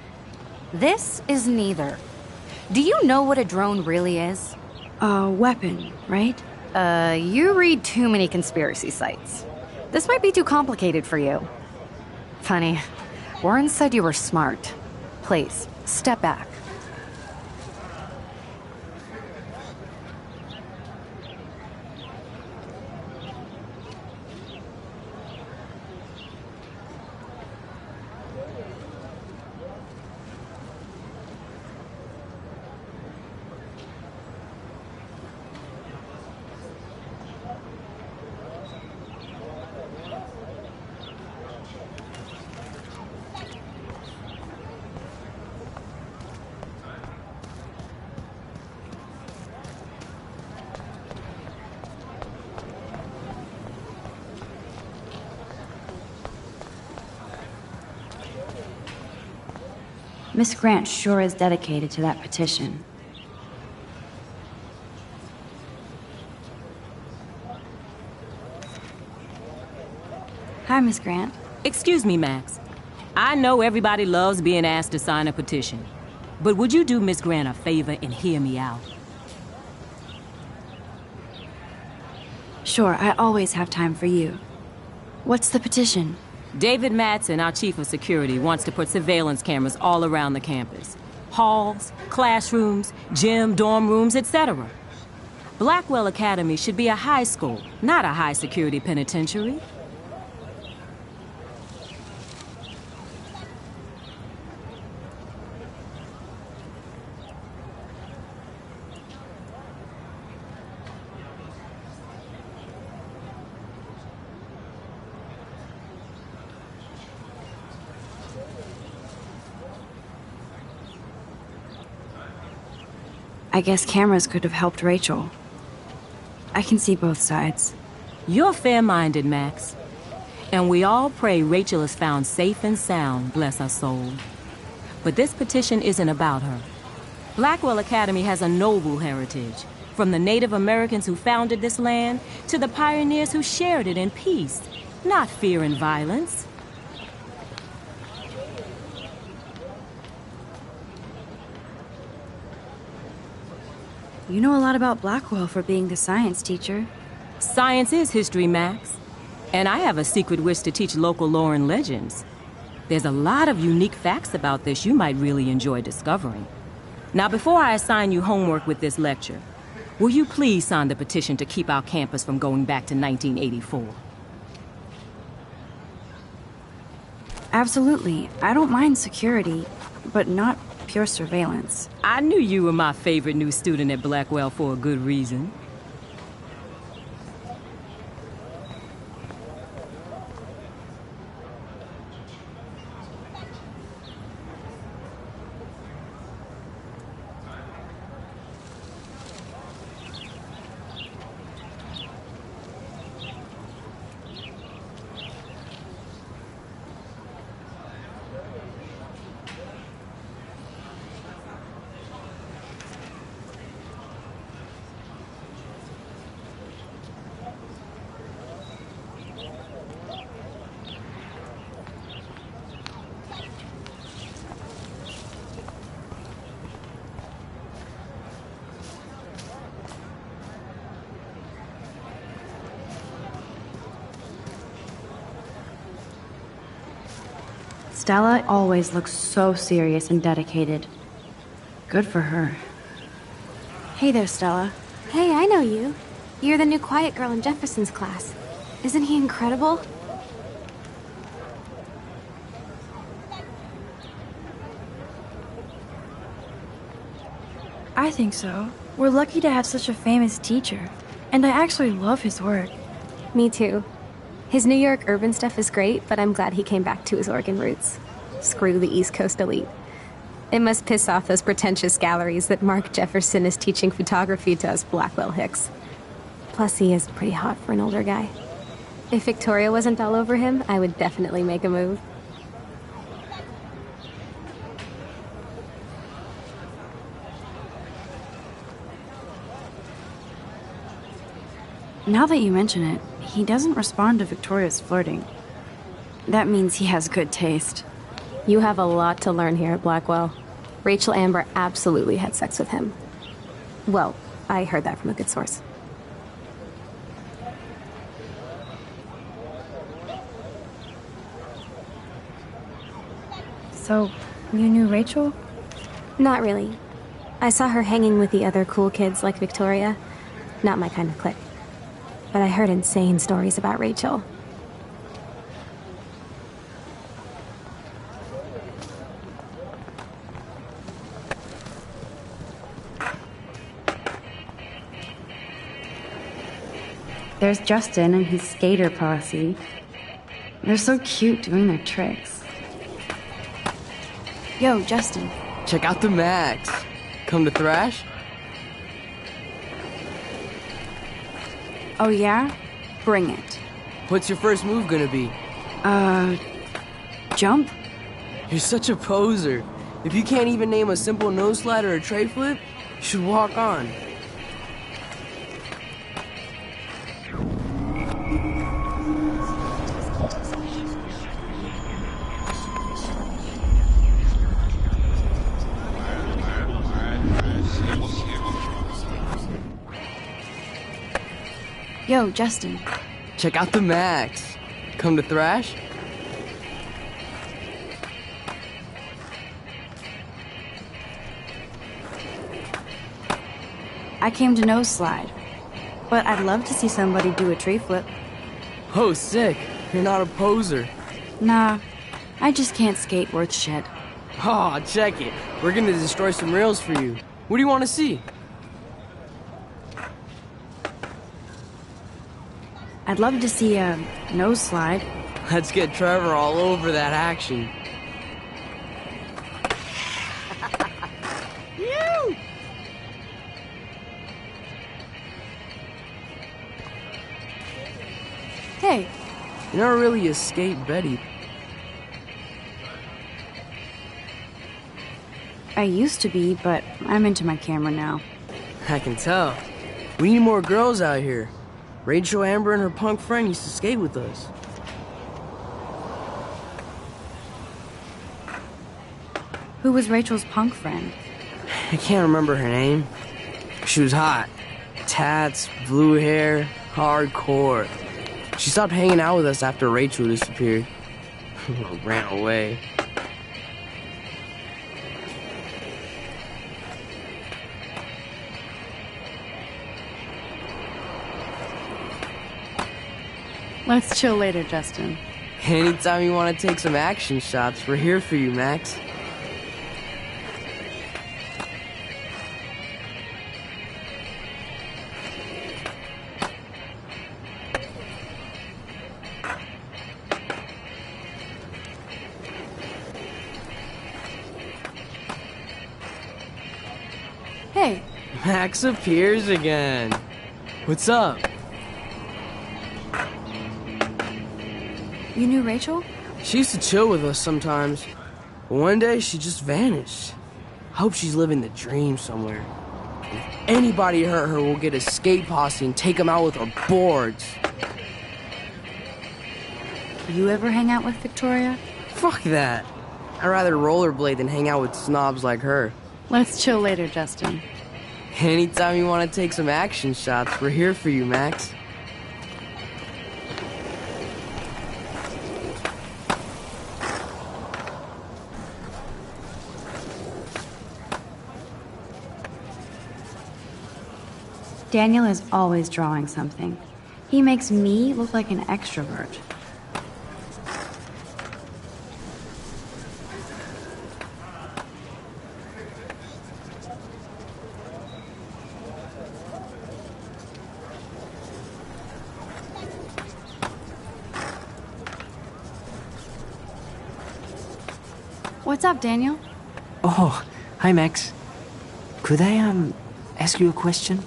[SPEAKER 3] This is neither. Do you know what a drone really is?
[SPEAKER 1] A weapon, right?
[SPEAKER 3] You read too many conspiracy sites. This might be too complicated for you. Funny, Warren said you were smart. Please, step back.
[SPEAKER 1] Miss Grant sure is dedicated to that petition. Hi, Miss Grant.
[SPEAKER 10] Excuse me, Max. I know everybody loves being asked to sign a petition, but would you do Miss Grant a favor and hear me out?
[SPEAKER 1] Sure, I always have time for you. What's the petition?
[SPEAKER 10] David Madsen, our chief of security, wants to put surveillance cameras all around the campus. Halls, classrooms, gym, dorm rooms, etc. Blackwell Academy should be a high school, not a high-security penitentiary.
[SPEAKER 1] I guess cameras could have helped Rachel. I can see both sides.
[SPEAKER 10] You're fair-minded, Max. And we all pray Rachel is found safe and sound, bless her soul. But this petition isn't about her. Blackwell Academy has a noble heritage, from the Native Americans who founded this land to the pioneers who shared it in peace, not fear and violence.
[SPEAKER 1] You know a lot about Blackwell for being the science teacher.
[SPEAKER 10] Science is history, Max. And I have a secret wish to teach local lore and legends. There's a lot of unique facts about this you might really enjoy discovering. Now, before I assign you homework with this lecture, will you please sign the petition to keep our campus from going back to 1984?
[SPEAKER 1] Absolutely. I don't mind security, but not pure surveillance.
[SPEAKER 10] I knew you were my favorite new student at Blackwell for a good reason.
[SPEAKER 1] Stella always looks so serious and dedicated. Good for her. Hey there, Stella.
[SPEAKER 5] Hey, I know you. You're the new quiet girl in Jefferson's class. Isn't he incredible?
[SPEAKER 1] I think so. We're lucky to have such a famous teacher, and I actually love his work.
[SPEAKER 5] Me too. His New York urban stuff is great, but I'm glad he came back to his Oregon roots. Screw the East Coast elite. It must piss off those pretentious galleries that Mark Jefferson is teaching photography to us Blackwell Hicks. Plus, he is pretty hot for an older guy. If Victoria wasn't all over him, I would definitely make a move.
[SPEAKER 1] Now that you mention it, he doesn't respond to Victoria's flirting. That means he has good taste.
[SPEAKER 5] You have a lot to learn here at Blackwell. Rachel Amber absolutely had sex with him. Well, I heard that from a good source.
[SPEAKER 1] So, you knew Rachel?
[SPEAKER 5] Not really. I saw her hanging with the other cool kids like Victoria. Not my kind of clique. But I heard insane stories about Rachel.
[SPEAKER 1] There's Justin and his skater posse. They're so cute doing their tricks. Yo, Justin.
[SPEAKER 6] Check out the Max. Come to thrash?
[SPEAKER 1] Oh yeah? Bring it.
[SPEAKER 6] What's your first move gonna be?
[SPEAKER 1] Jump?
[SPEAKER 6] You're such a poser. If you can't even name a simple nose slide or a tray flip, you should walk on.
[SPEAKER 1] Yo, Justin.
[SPEAKER 6] Check out the Max. Come to thrash?
[SPEAKER 1] I came to nose slide. But I'd love to see somebody do a tree flip.
[SPEAKER 6] Oh, sick. You're not a poser.
[SPEAKER 1] Nah, I just can't skate worth shit.
[SPEAKER 6] Aw, check it. We're gonna destroy some rails for you. What do you want to see?
[SPEAKER 1] I'd love to see a nose slide.
[SPEAKER 6] Let's get Trevor all over that action.
[SPEAKER 1] Hey.
[SPEAKER 6] You're not really a skate Betty.
[SPEAKER 1] I used to be, but I'm into my camera now.
[SPEAKER 6] I can tell. We need more girls out here. Rachel Amber and her punk friend used to skate with us.
[SPEAKER 1] Who was Rachel's punk friend?
[SPEAKER 6] I can't remember her name. She was hot. Tats, blue hair, hardcore. She stopped hanging out with us after Rachel disappeared. Ran away.
[SPEAKER 1] Let's chill later, Justin.
[SPEAKER 6] Anytime you want to take some action shots, we're here for you, Max.
[SPEAKER 1] Hey.
[SPEAKER 6] Max appears again. What's up?
[SPEAKER 1] You knew Rachel?
[SPEAKER 6] She used to chill with us sometimes. But one day, she just vanished. I hope she's living the dream somewhere. If anybody hurt her, we'll get a skate posse and take them out with our boards.
[SPEAKER 1] You ever hang out with Victoria?
[SPEAKER 6] Fuck that. I'd rather rollerblade than hang out with snobs like her.
[SPEAKER 1] Let's chill later, Justin.
[SPEAKER 6] Anytime you want to take some action shots, we're here for you, Max.
[SPEAKER 1] Daniel is always drawing something. He makes me look like an extrovert. What's up, Daniel?
[SPEAKER 11] Oh, hi, Max. Could I, ask you a question?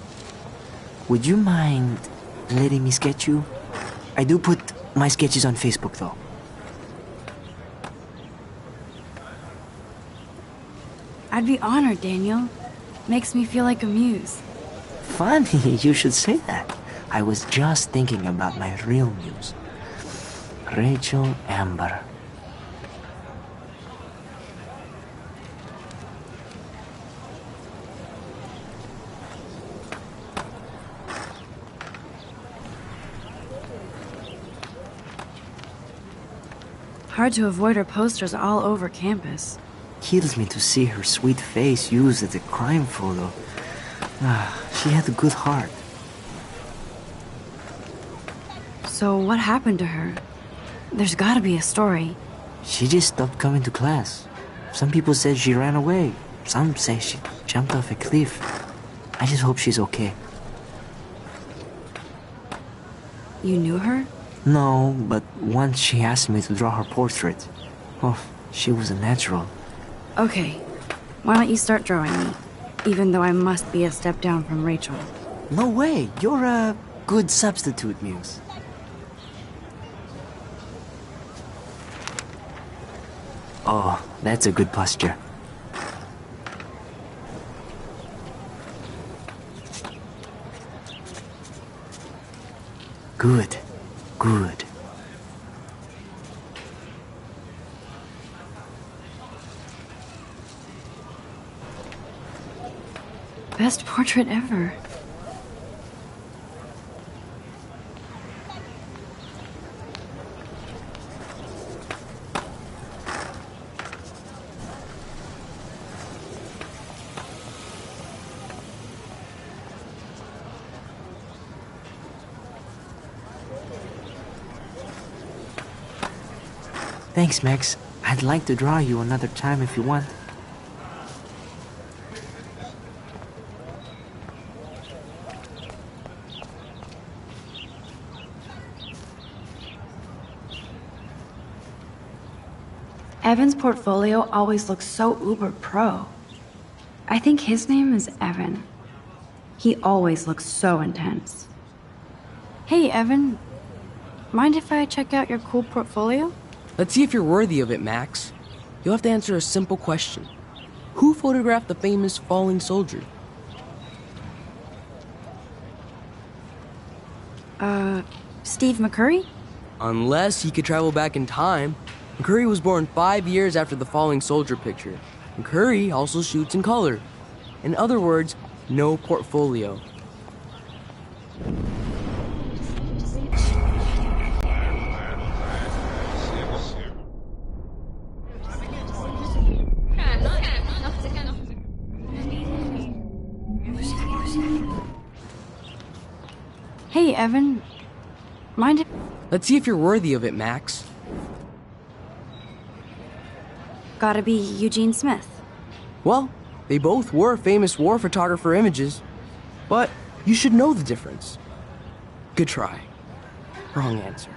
[SPEAKER 11] Would you mind letting me sketch you? I do put my sketches on Facebook, though.
[SPEAKER 1] I'd be honored, Daniel. Makes me feel like a muse.
[SPEAKER 11] Funny, you should say that. I was just thinking about my real muse. Rachel Amber.
[SPEAKER 1] Hard to avoid her posters all over campus.
[SPEAKER 11] Kills me to see her sweet face used as a crime photo. She had a good heart.
[SPEAKER 1] So what happened to her? There's gotta be a story.
[SPEAKER 11] She just stopped coming to class. Some people said she ran away. Some say she jumped off a cliff. I just hope she's okay.
[SPEAKER 1] You knew her?
[SPEAKER 11] No, but once she asked me to draw her portrait. Oh, she was a natural.
[SPEAKER 1] Okay, why don't you start drawing me? Even though I must be a step down from Rachel.
[SPEAKER 11] No way, you're a good substitute, Muse. Oh, that's a good posture. Good, good.
[SPEAKER 1] Best portrait ever.
[SPEAKER 11] Thanks, Max. I'd like to draw you another time if you want.
[SPEAKER 1] Evan's portfolio always looks so uber pro. I think his name is Evan. He always looks so intense. Hey, Evan. Mind if I check out your cool portfolio?
[SPEAKER 6] Let's see if you're worthy of it, Max. You'll have to answer a simple question. Who photographed the famous falling soldier?
[SPEAKER 1] Steve McCurry?
[SPEAKER 6] Unless he could travel back in time. McCurry was born 5 years after the falling soldier picture. McCurry also shoots in color. In other words, no portfolio.
[SPEAKER 1] Hey, Evan. Mind if...
[SPEAKER 6] Let's see if you're worthy of it, Max.
[SPEAKER 1] Gotta be Eugene Smith.
[SPEAKER 6] Well, they both were famous war photographer images, but you should know the difference. Good try. Wrong answer.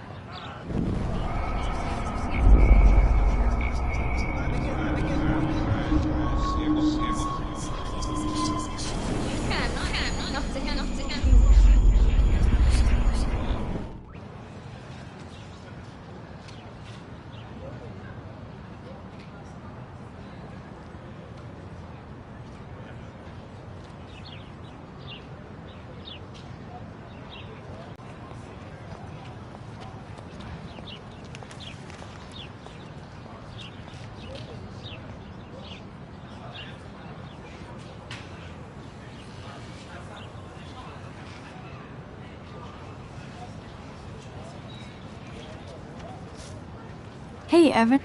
[SPEAKER 1] Hey, Evan.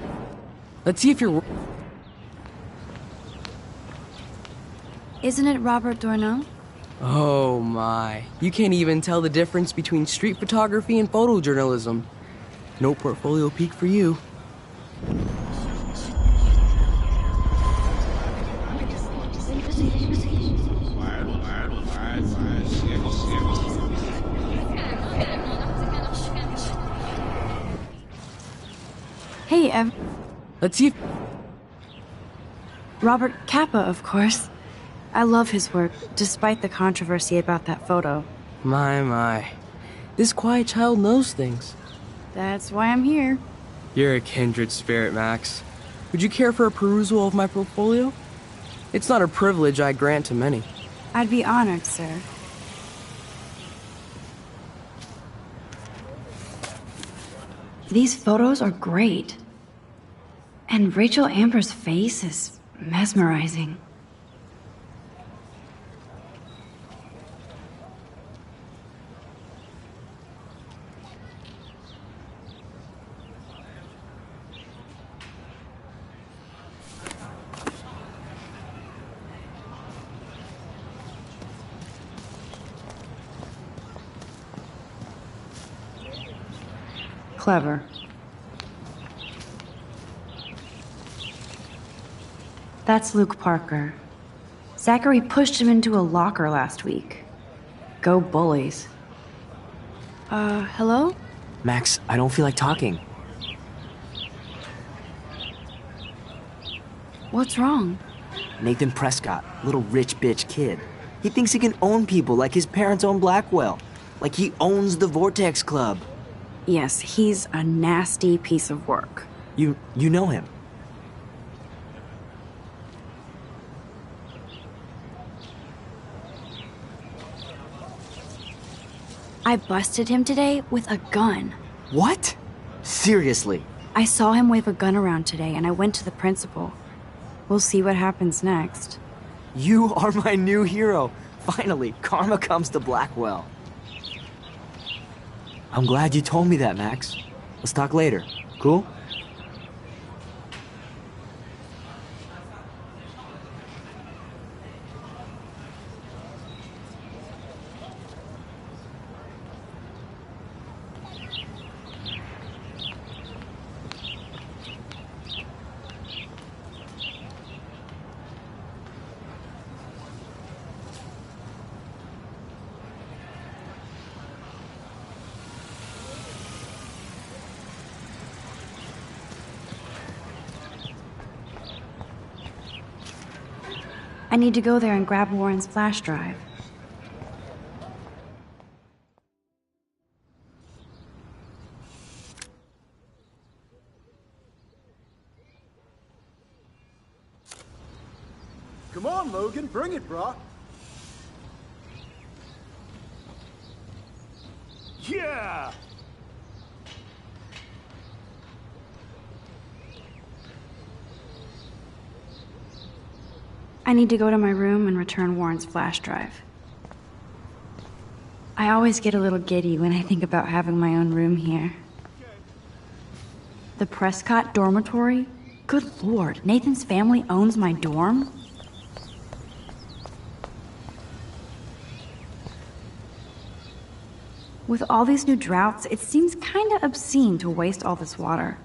[SPEAKER 6] Let's see if you're...
[SPEAKER 1] Isn't it Robert Doisneau?
[SPEAKER 6] Oh my. You can't even tell the difference between street photography and photojournalism. No portfolio peak for you.
[SPEAKER 1] Hey, Evan.
[SPEAKER 6] Let's see if...
[SPEAKER 1] Robert Capa, of course. I love his work, despite the controversy about that photo.
[SPEAKER 6] My. This quiet child knows things.
[SPEAKER 1] That's why I'm here.
[SPEAKER 6] You're a kindred spirit, Max. Would you care for a perusal of my portfolio? It's not a privilege I grant to many.
[SPEAKER 1] I'd be honored, sir. These photos are great. And Rachel Amber's face is mesmerizing. Clever. That's Luke Parker. Zachary pushed him into a locker last week. Go bullies. Hello?
[SPEAKER 11] Max, I don't feel like talking.
[SPEAKER 1] What's wrong?
[SPEAKER 11] Nathan Prescott, little rich bitch kid. He thinks he can own people like his parents own Blackwell. Like he owns the Vortex Club.
[SPEAKER 1] Yes, he's a nasty piece of work.
[SPEAKER 11] You know him?
[SPEAKER 1] I busted him today with a gun.
[SPEAKER 11] What? Seriously?
[SPEAKER 1] I saw him wave a gun around today and I went to the principal. We'll see what happens next.
[SPEAKER 11] You are my new hero. Finally, karma comes to Blackwell. I'm glad you told me that, Max. Let's talk later. Cool?
[SPEAKER 1] I need to go there and grab Warren's flash drive.
[SPEAKER 7] Come on, Logan, bring it, brah. Yeah!
[SPEAKER 1] I need to go to my room and return Warren's flash drive. I always get a little giddy when I think about having my own room here. The Prescott dormitory? Good lord, Nathan's family owns my dorm? With all these new droughts, it seems kinda obscene to waste all this water.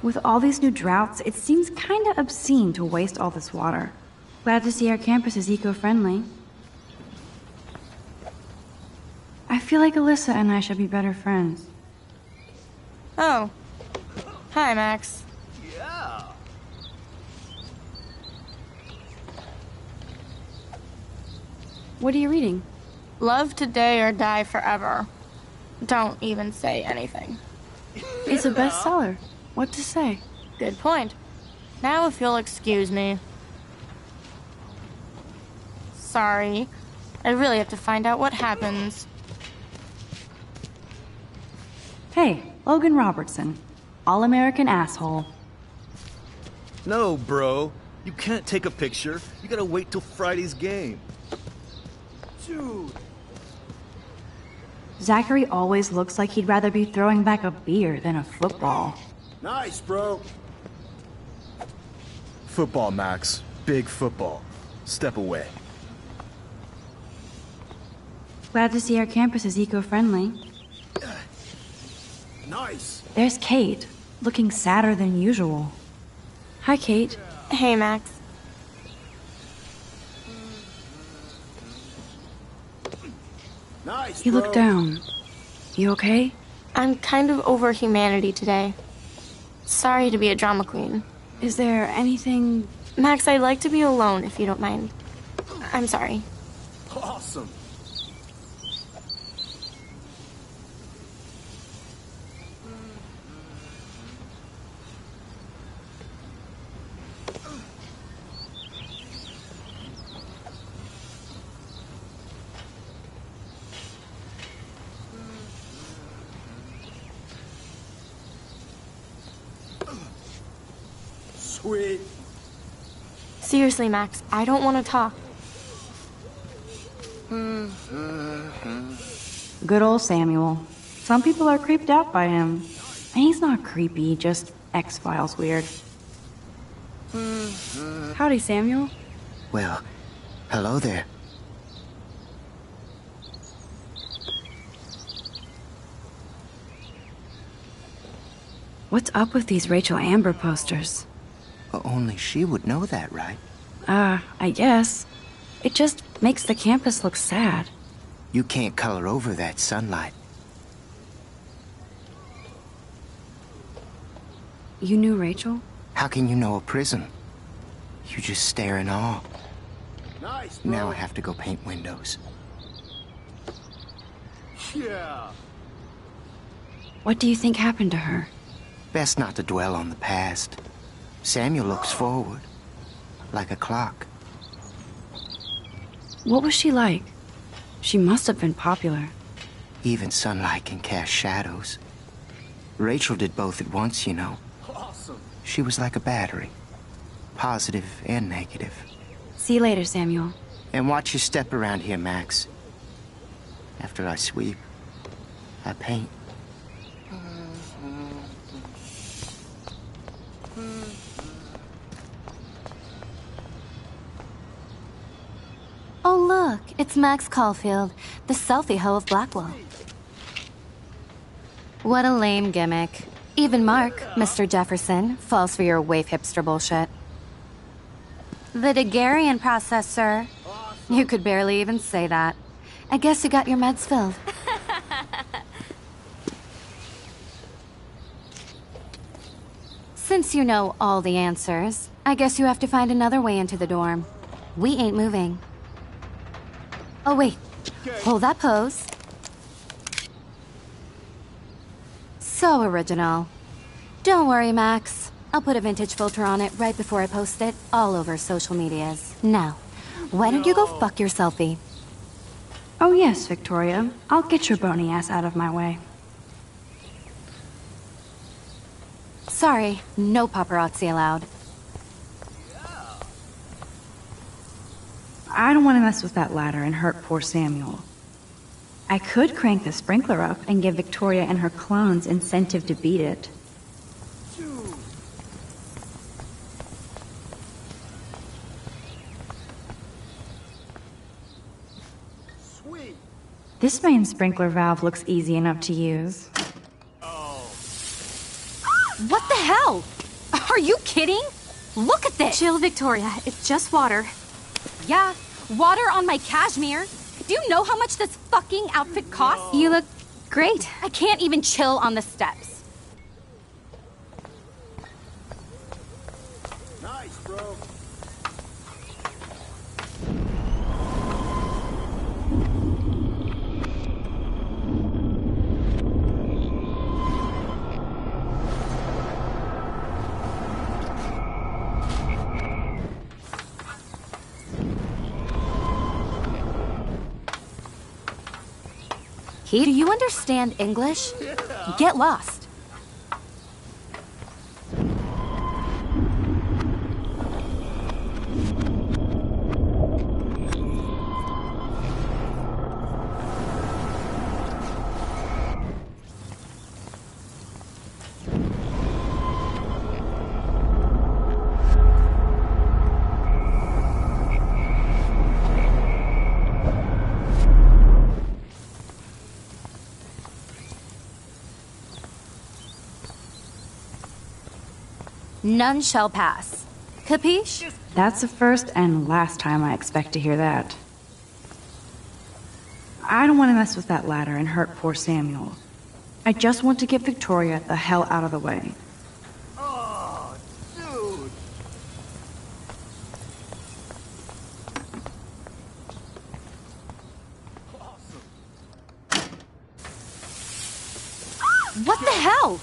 [SPEAKER 1] With all these new droughts, it seems kinda obscene to waste all this water. Glad to see our campus is eco-friendly. I feel like Alyssa and I should be better friends.
[SPEAKER 4] Oh. Hi, Max.
[SPEAKER 7] Yeah!
[SPEAKER 1] What are you reading?
[SPEAKER 4] Love today or die forever. Don't even say anything.
[SPEAKER 1] It's a bestseller. What to say?
[SPEAKER 4] Good point. Now if you'll excuse me. Sorry. I really have to find out what happens.
[SPEAKER 1] Hey, Logan Robertson. All-American asshole.
[SPEAKER 7] No, bro. You can't take a picture. You gotta wait till Friday's game. Dude.
[SPEAKER 1] Zachary always looks like he'd rather be throwing back a beer than a football.
[SPEAKER 7] Nice, bro. Football, Max. Big football. Step away.
[SPEAKER 1] Glad to see our campus is eco-friendly.
[SPEAKER 7] Nice.
[SPEAKER 1] There's Kate, looking sadder than usual. Hi, Kate.
[SPEAKER 4] Hey, Max.
[SPEAKER 7] Nice,
[SPEAKER 1] You
[SPEAKER 7] bro.
[SPEAKER 1] look down. You okay?
[SPEAKER 4] I'm kind of over humanity today. Sorry to be a drama queen.
[SPEAKER 1] Is there anything...
[SPEAKER 4] Max, I'd like to be alone if you don't mind. I'm sorry.
[SPEAKER 7] Awesome. Sweet.
[SPEAKER 4] Seriously, Max, I don't want to talk.
[SPEAKER 1] Good old Samuel. Some people are creeped out by him. And he's not creepy, just X-Files weird. Howdy, Samuel.
[SPEAKER 12] Well, hello there.
[SPEAKER 1] What's up with these Rachel Amber posters?
[SPEAKER 12] Only she would know that, right?
[SPEAKER 1] I guess. It just makes the campus look sad.
[SPEAKER 12] You can't color over that sunlight.
[SPEAKER 1] You knew Rachel?
[SPEAKER 12] How can you know a prison? You just stare in awe.
[SPEAKER 7] Nice, bro.
[SPEAKER 12] Now I have to go paint windows.
[SPEAKER 7] Yeah.
[SPEAKER 1] What do you think happened to her?
[SPEAKER 12] Best not to dwell on the past. Samuel looks forward, like a clock.
[SPEAKER 1] What was she like? She must have been popular.
[SPEAKER 12] Even sunlight can cast shadows. Rachel did both at once, you know.
[SPEAKER 7] Awesome.
[SPEAKER 12] She was like a battery. Positive and negative.
[SPEAKER 1] See you later, Samuel.
[SPEAKER 12] And watch your step around here, Max. After I sweep, I paint.
[SPEAKER 3] Oh, look, it's Max Caulfield, the selfie hoe of Blackwell. What a lame gimmick. Even Mark, Mr. Jefferson, falls for your waif hipster bullshit. The Daguerrean process, sir. You could barely even say that. I guess you got your meds filled. Since you know all the answers, I guess you have to find another way into the dorm. We ain't moving. Oh, wait. Hold that pose. So original. Don't worry, Max. I'll put a vintage filter on it right before I post it all over social medias. Now, why don't you go fuck your selfie?
[SPEAKER 1] Oh yes, Victoria. I'll get your bony ass out of my way.
[SPEAKER 3] Sorry, no paparazzi allowed.
[SPEAKER 1] I don't want to mess with that ladder and hurt poor Samuel. I could crank the sprinkler up and give Victoria and her clones incentive to beat it.
[SPEAKER 7] Sweet.
[SPEAKER 1] This main sprinkler valve looks easy enough to use.
[SPEAKER 3] What the hell? Are you kidding? Look at this!
[SPEAKER 5] Chill, Victoria. It's just water.
[SPEAKER 3] Yeah, water on my cashmere. Do you know how much this fucking outfit costs?
[SPEAKER 5] You look great.
[SPEAKER 3] I can't even chill on the steps.
[SPEAKER 7] Nice, bro.
[SPEAKER 3] Do you understand English? Get lost. None shall pass. Capiche?
[SPEAKER 1] That's the first and last time I expect to hear that. I don't want to mess with that ladder and hurt poor Samuel. I just want to get Victoria the hell out of the way.
[SPEAKER 3] What the hell?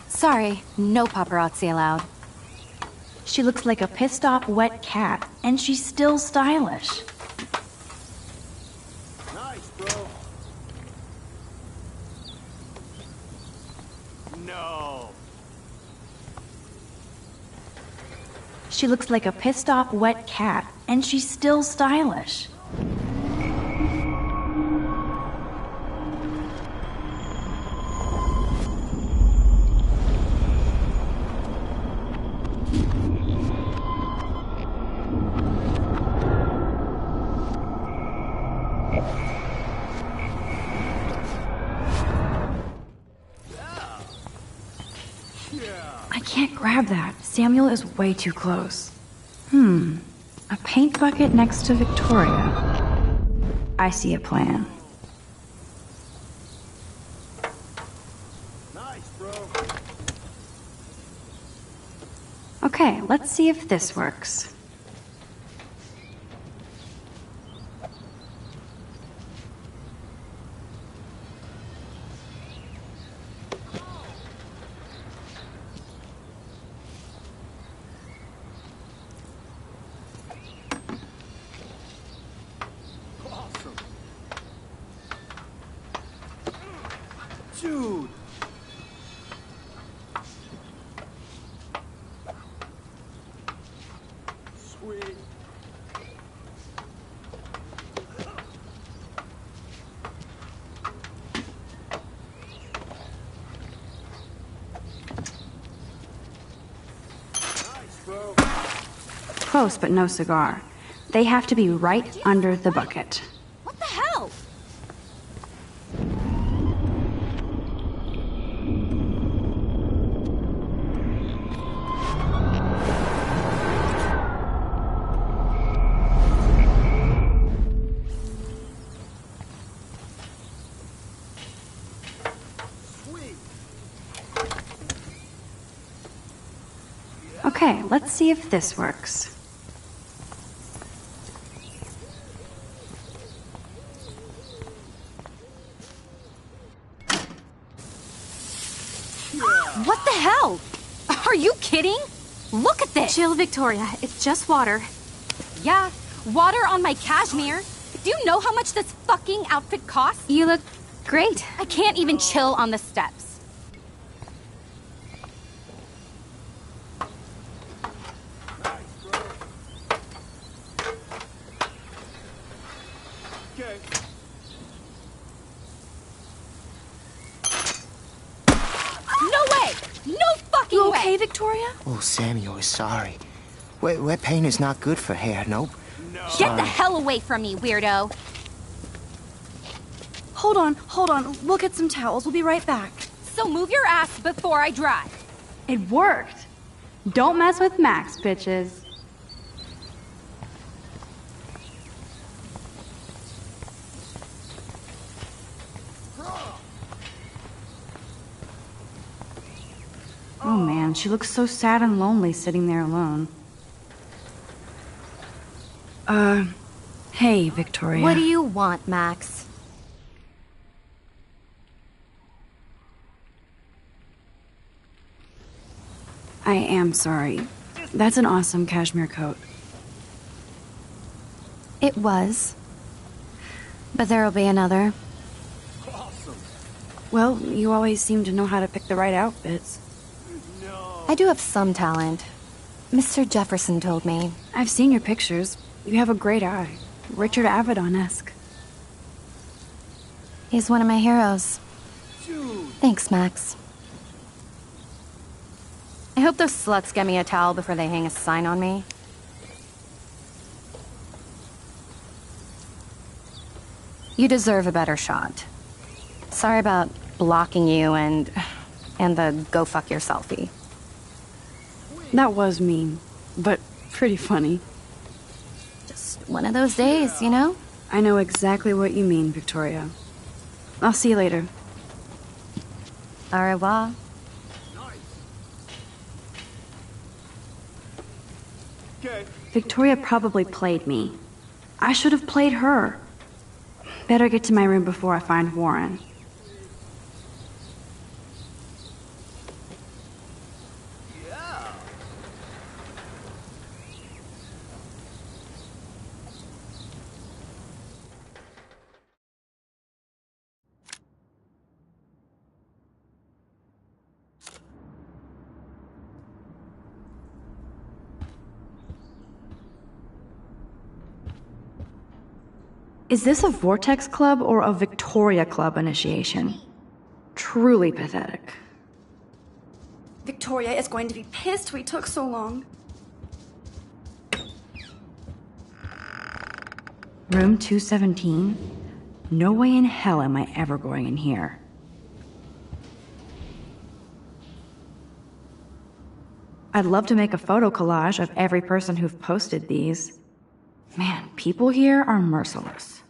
[SPEAKER 3] Sorry, no paparazzi allowed.
[SPEAKER 1] She looks like a pissed off wet cat, and she's still stylish.
[SPEAKER 7] Nice, bro. No.
[SPEAKER 1] She looks like a pissed off wet cat, and she's still stylish. I can't grab that. Samuel is way too close. A paint bucket next to Victoria. I see a plan.
[SPEAKER 7] Nice, bro.
[SPEAKER 1] Okay, let's see if this works.
[SPEAKER 7] Awesome. Dude. Sweet. Nice, bro.
[SPEAKER 1] Close, but no cigar. They have to be right under the bucket.
[SPEAKER 3] What the hell?
[SPEAKER 1] Okay, let's see if this works.
[SPEAKER 3] What the hell? Are you kidding? Look at this!
[SPEAKER 5] Chill, Victoria. It's just water.
[SPEAKER 3] Yeah, water on my cashmere. Do you know how much this fucking outfit costs?
[SPEAKER 5] You look great.
[SPEAKER 3] I can't even chill on the steps.
[SPEAKER 7] Okay.
[SPEAKER 3] No way! No fucking
[SPEAKER 1] You
[SPEAKER 3] way!
[SPEAKER 1] okay, Victoria?
[SPEAKER 12] Oh, Samuel is sorry. Wet paint is not good for hair, nope.
[SPEAKER 3] Get the hell away from me, weirdo!
[SPEAKER 1] Hold on. We'll get some towels. We'll be right back.
[SPEAKER 3] So move your ass before I drive.
[SPEAKER 1] It worked. Don't mess with Max, bitches. Oh man, she looks so sad and lonely sitting there alone. Hey, Victoria.
[SPEAKER 3] What do you want, Max?
[SPEAKER 1] I am sorry. That's an awesome cashmere coat.
[SPEAKER 3] It was. But there'll be another.
[SPEAKER 1] Well, you always seem to know how to pick the right outfits.
[SPEAKER 3] I do have some talent. Mr. Jefferson told me.
[SPEAKER 1] I've seen your pictures. You have a great eye. Richard Avedon-esque.
[SPEAKER 3] He's one of my heroes. Thanks, Max. I hope those sluts get me a towel before they hang a sign on me. You deserve a better shot. Sorry about blocking you and the go fuck your selfie.
[SPEAKER 1] That was mean, but pretty funny.
[SPEAKER 3] Just one of those days, you know?
[SPEAKER 1] I know exactly what you mean, Victoria. I'll see you later.
[SPEAKER 3] Au revoir.
[SPEAKER 7] Okay.
[SPEAKER 1] Victoria probably played me. I should have played her. Better get to my room before I find Warren. Is this a Vortex Club or a Victoria Club initiation? Truly pathetic.
[SPEAKER 13] Victoria is going to be pissed we took so long.
[SPEAKER 1] Room 217? No way in hell am I ever going in here. I'd love to make a photo collage of every person who've posted these. Man, people here are merciless.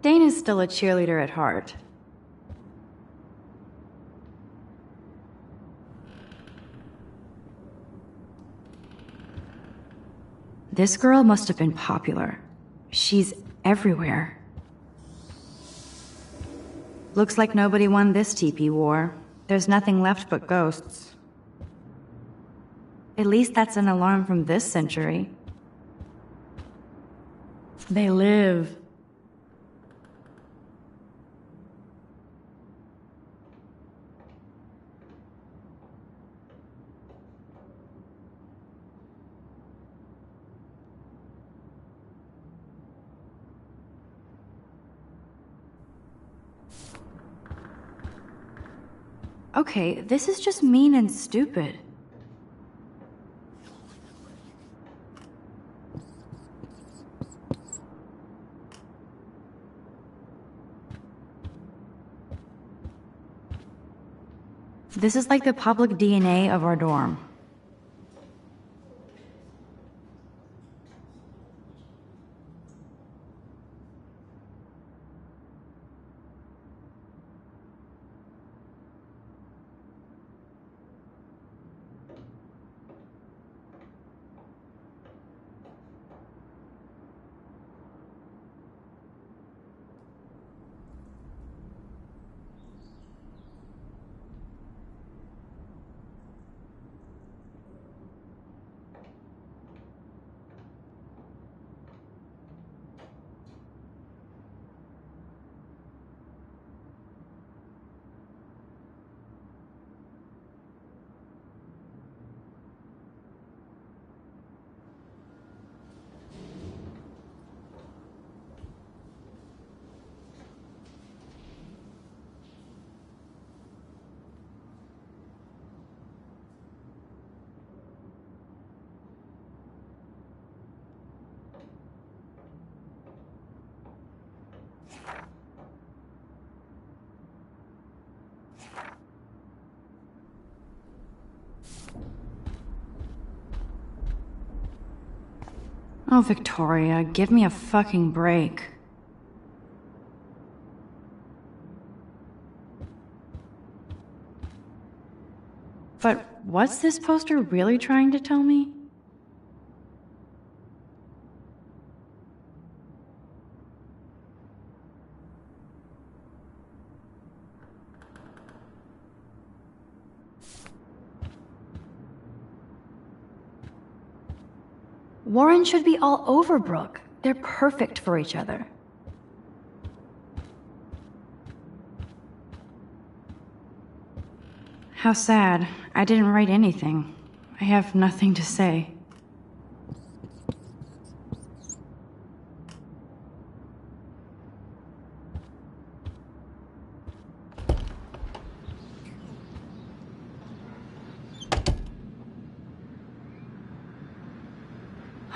[SPEAKER 1] Dana's still a cheerleader at heart. This girl must have been popular. She's everywhere. Looks like nobody won this TP war. There's nothing left but ghosts. At least that's an alarm from this century. They live. Okay, this is just mean and stupid. This is like the public DNA of our dorm. Oh, Victoria, give me a fucking break. But what's this poster really trying to tell me? Warren should be all over Brooke. They're perfect for each other. How sad. I didn't write anything. I have nothing to say.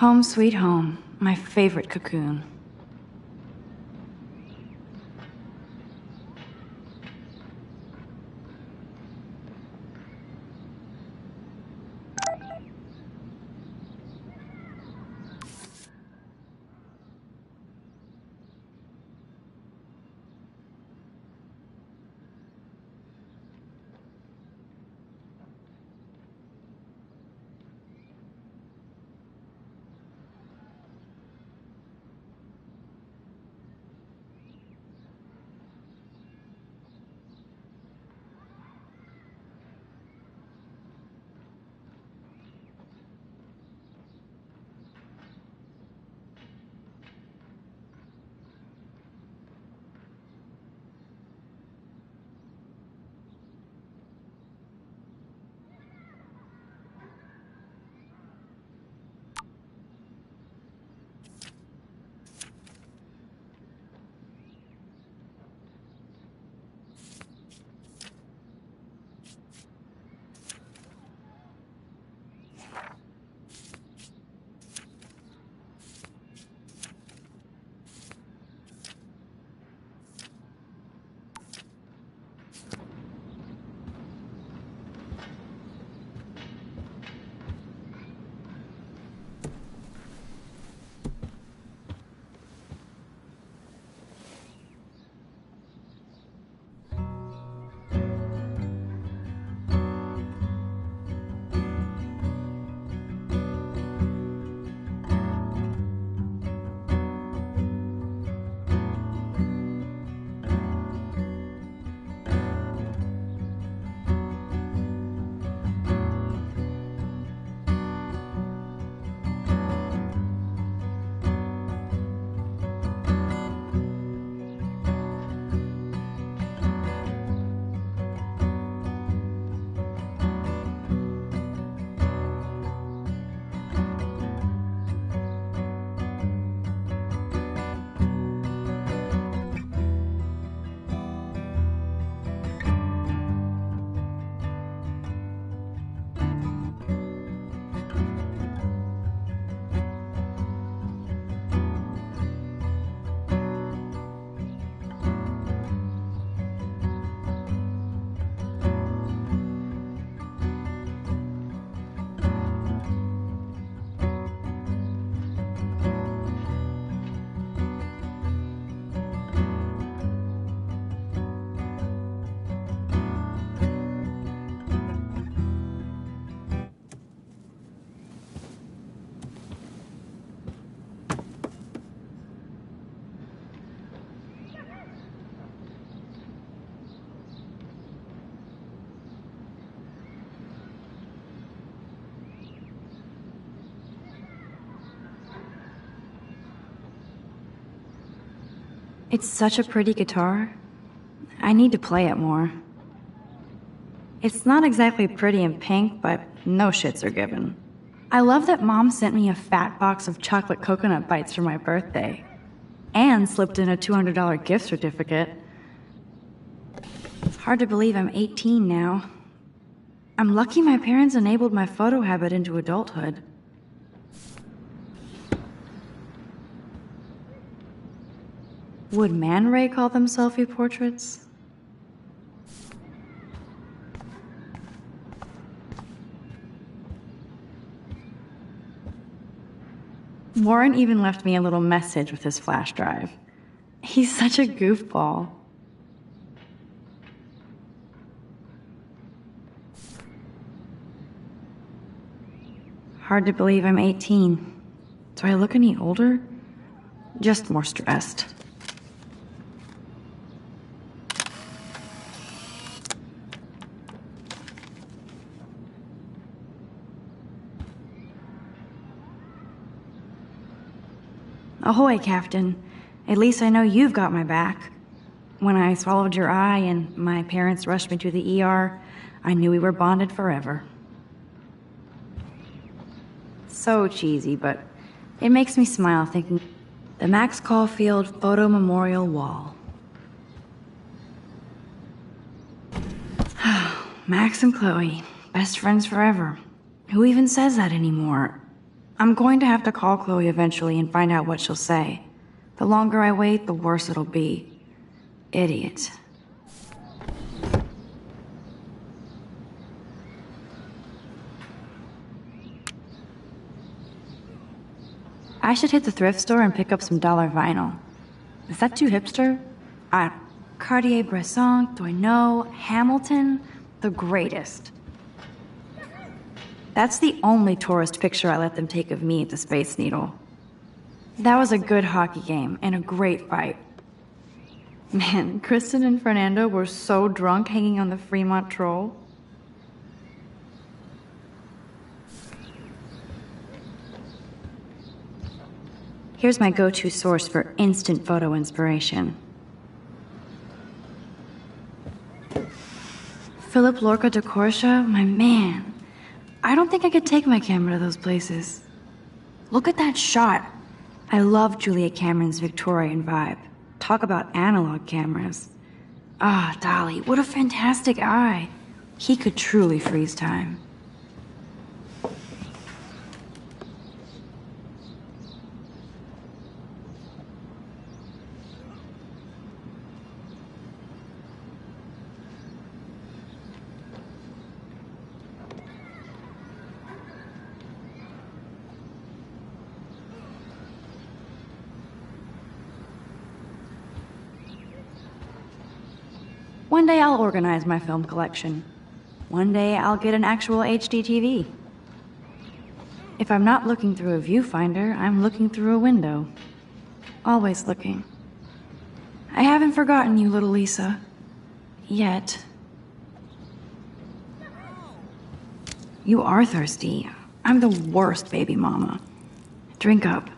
[SPEAKER 1] Home sweet home, my favorite cocoon. It's such a pretty guitar. I need to play it more. It's not exactly pretty and pink, but no shits are given. I love that Mom sent me a fat box of chocolate coconut bites for my birthday. And slipped in a $200 gift certificate. It's hard to believe I'm 18 now. I'm lucky my parents enabled my photo habit into adulthood. Would Man Ray call them selfie portraits? Warren even left me a little message with his flash drive. He's such a goofball. Hard to believe I'm 18. Do I look any older? Just more stressed. Ahoy, Captain. At least I know you've got my back. When I swallowed your eye and my parents rushed me to the ER, I knew we were bonded forever. So cheesy, but it makes me smile thinking the Max Caulfield Photo Memorial Wall. Max and Chloe, best friends forever. Who even says that anymore? I'm going to have to call Chloe eventually and find out what she'll say. The longer I wait, the worse it'll be. Idiot. I should hit the thrift store and pick up some dollar vinyl. Is that too hipster? Cartier-Bresson, Doisneau, Hamilton, the greatest. That's the only tourist picture I let them take of me at the Space Needle. That was a good hockey game and a great fight. Man, Kristen and Fernando were so drunk hanging on the Fremont Troll. Here's my go-to source for instant photo inspiration. Philip Lorca de Corsia, my man. I don't think I could take my camera to those places. Look at that shot. I love Juliet Cameron's Victorian vibe. Talk about analog cameras. Ah, Dolly, what a fantastic eye. He could truly freeze time. One day I'll organize my film collection. One day I'll get an actual HD TV. If I'm not looking through a viewfinder, I'm looking through a window. Always looking. I haven't forgotten you, little Lisa. Yet. You are thirsty. I'm the worst baby mama. Drink up.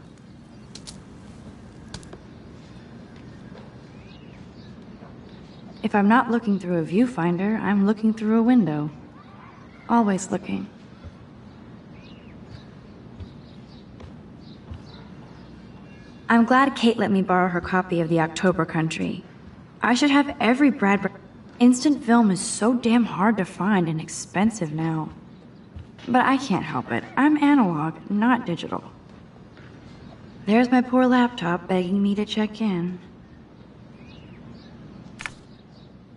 [SPEAKER 1] If I'm not looking through a viewfinder, I'm looking through a window. Always looking. I'm glad Kate let me borrow her copy of The October Country. I should have every Bradbury. Instant film is so damn hard to find and expensive now. But I can't help it. I'm analog, not digital. There's my poor laptop begging me to check in.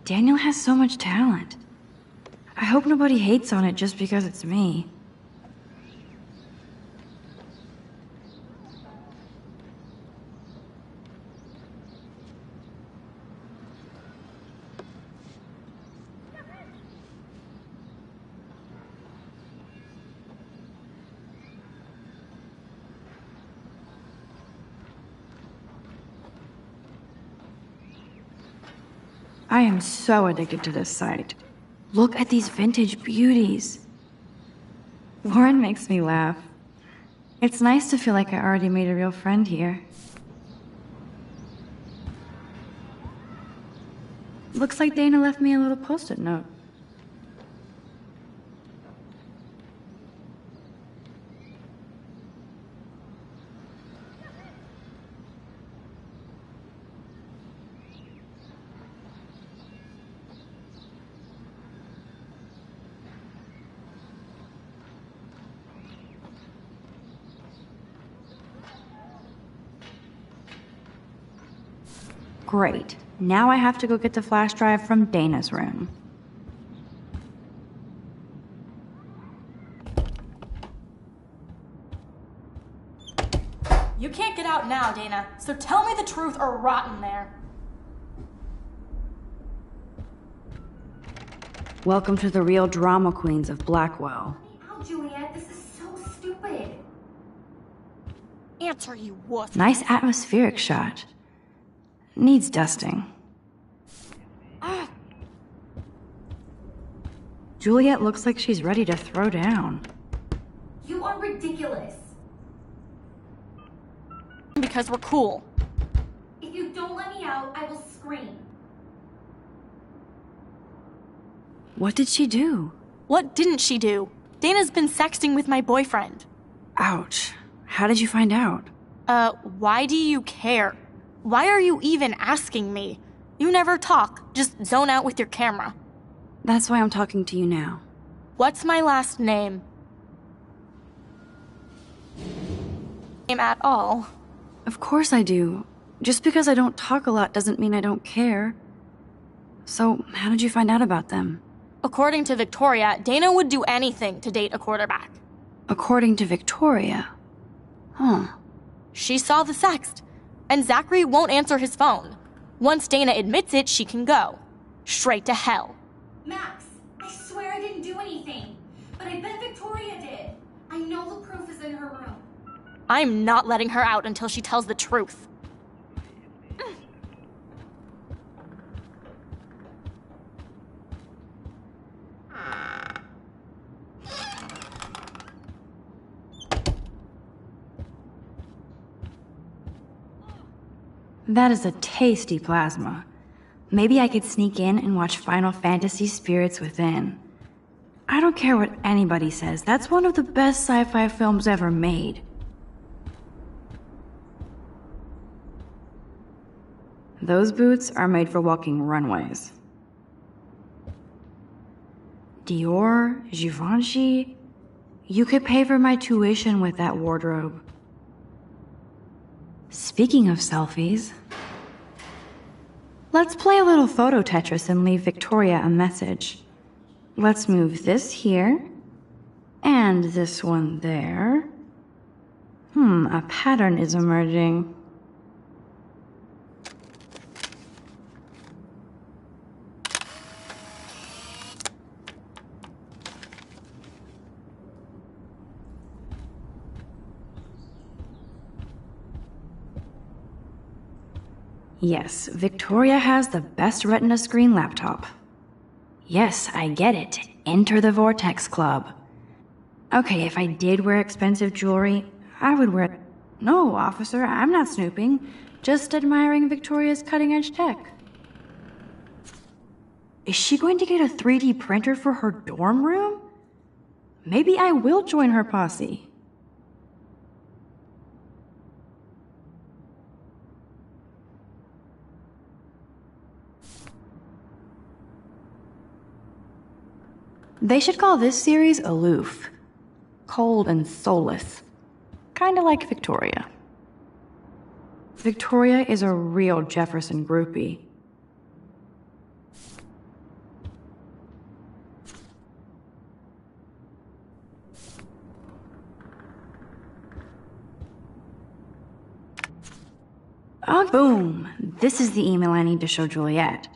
[SPEAKER 1] Daniel has so much talent. I hope nobody hates on it just because it's me. I am so addicted to this site. Look at these vintage beauties. Warren makes me laugh. It's nice to feel like I already made a real friend here. Looks like Dana left me a little post-it note. Great. Now I have to go get the flash drive from Dana's room.
[SPEAKER 4] You can't get out now, Dana, so tell me the truth or rot in there.
[SPEAKER 1] Welcome to the real drama queens of Blackwell.
[SPEAKER 3] Oh, Juliet, this is so stupid.
[SPEAKER 4] Answer, you wuss.
[SPEAKER 1] Nice atmospheric shot. Needs dusting. Juliet looks like she's ready to throw down.
[SPEAKER 3] You are ridiculous.
[SPEAKER 4] Because we're cool.
[SPEAKER 3] If you don't let me out, I will scream.
[SPEAKER 1] What did she do?
[SPEAKER 4] What didn't she do? Dana's been sexting with my boyfriend.
[SPEAKER 1] Ouch. How did you find out?
[SPEAKER 4] Why do you care? Why are you even asking me? You never talk, just zone out with your camera.
[SPEAKER 1] That's why I'm talking to you now.
[SPEAKER 4] What's my last name? Name at all?
[SPEAKER 1] Of course I do. Just because I don't talk a lot doesn't mean I don't care. So, how did you find out about them?
[SPEAKER 4] According to Victoria, Dana would do anything to date a quarterback.
[SPEAKER 1] According to Victoria? Huh.
[SPEAKER 4] She saw the sext, and Zachary won't answer his phone. Once Dana admits it, she can go. Straight to hell.
[SPEAKER 3] Max, I swear I didn't do anything. But I bet Victoria did. I know the proof is in her room.
[SPEAKER 4] I'm not letting her out until she tells the truth.
[SPEAKER 1] That is a tasty plasma. Maybe I could sneak in and watch Final Fantasy Spirits Within. I don't care what anybody says, that's one of the best sci-fi films ever made. Those boots are made for walking runways. Dior, Givenchy. You could pay for my tuition with that wardrobe. Speaking of selfies, let's play a little photo Tetris and leave Victoria a message. Let's move this here, and this one there. A pattern is emerging. Yes, Victoria has the best Retina screen laptop. Yes, I get it. Enter the Vortex Club. Okay, if I did wear expensive jewelry, I would wear it. No, officer, I'm not snooping. Just admiring Victoria's cutting-edge tech. Is she going to get a 3D printer for her dorm room? Maybe I will join her posse. They should call this series Aloof. Cold and soulless. Kinda like Victoria. Victoria is a real Jefferson groupie. Oh, boom! This is the email I need to show Juliet.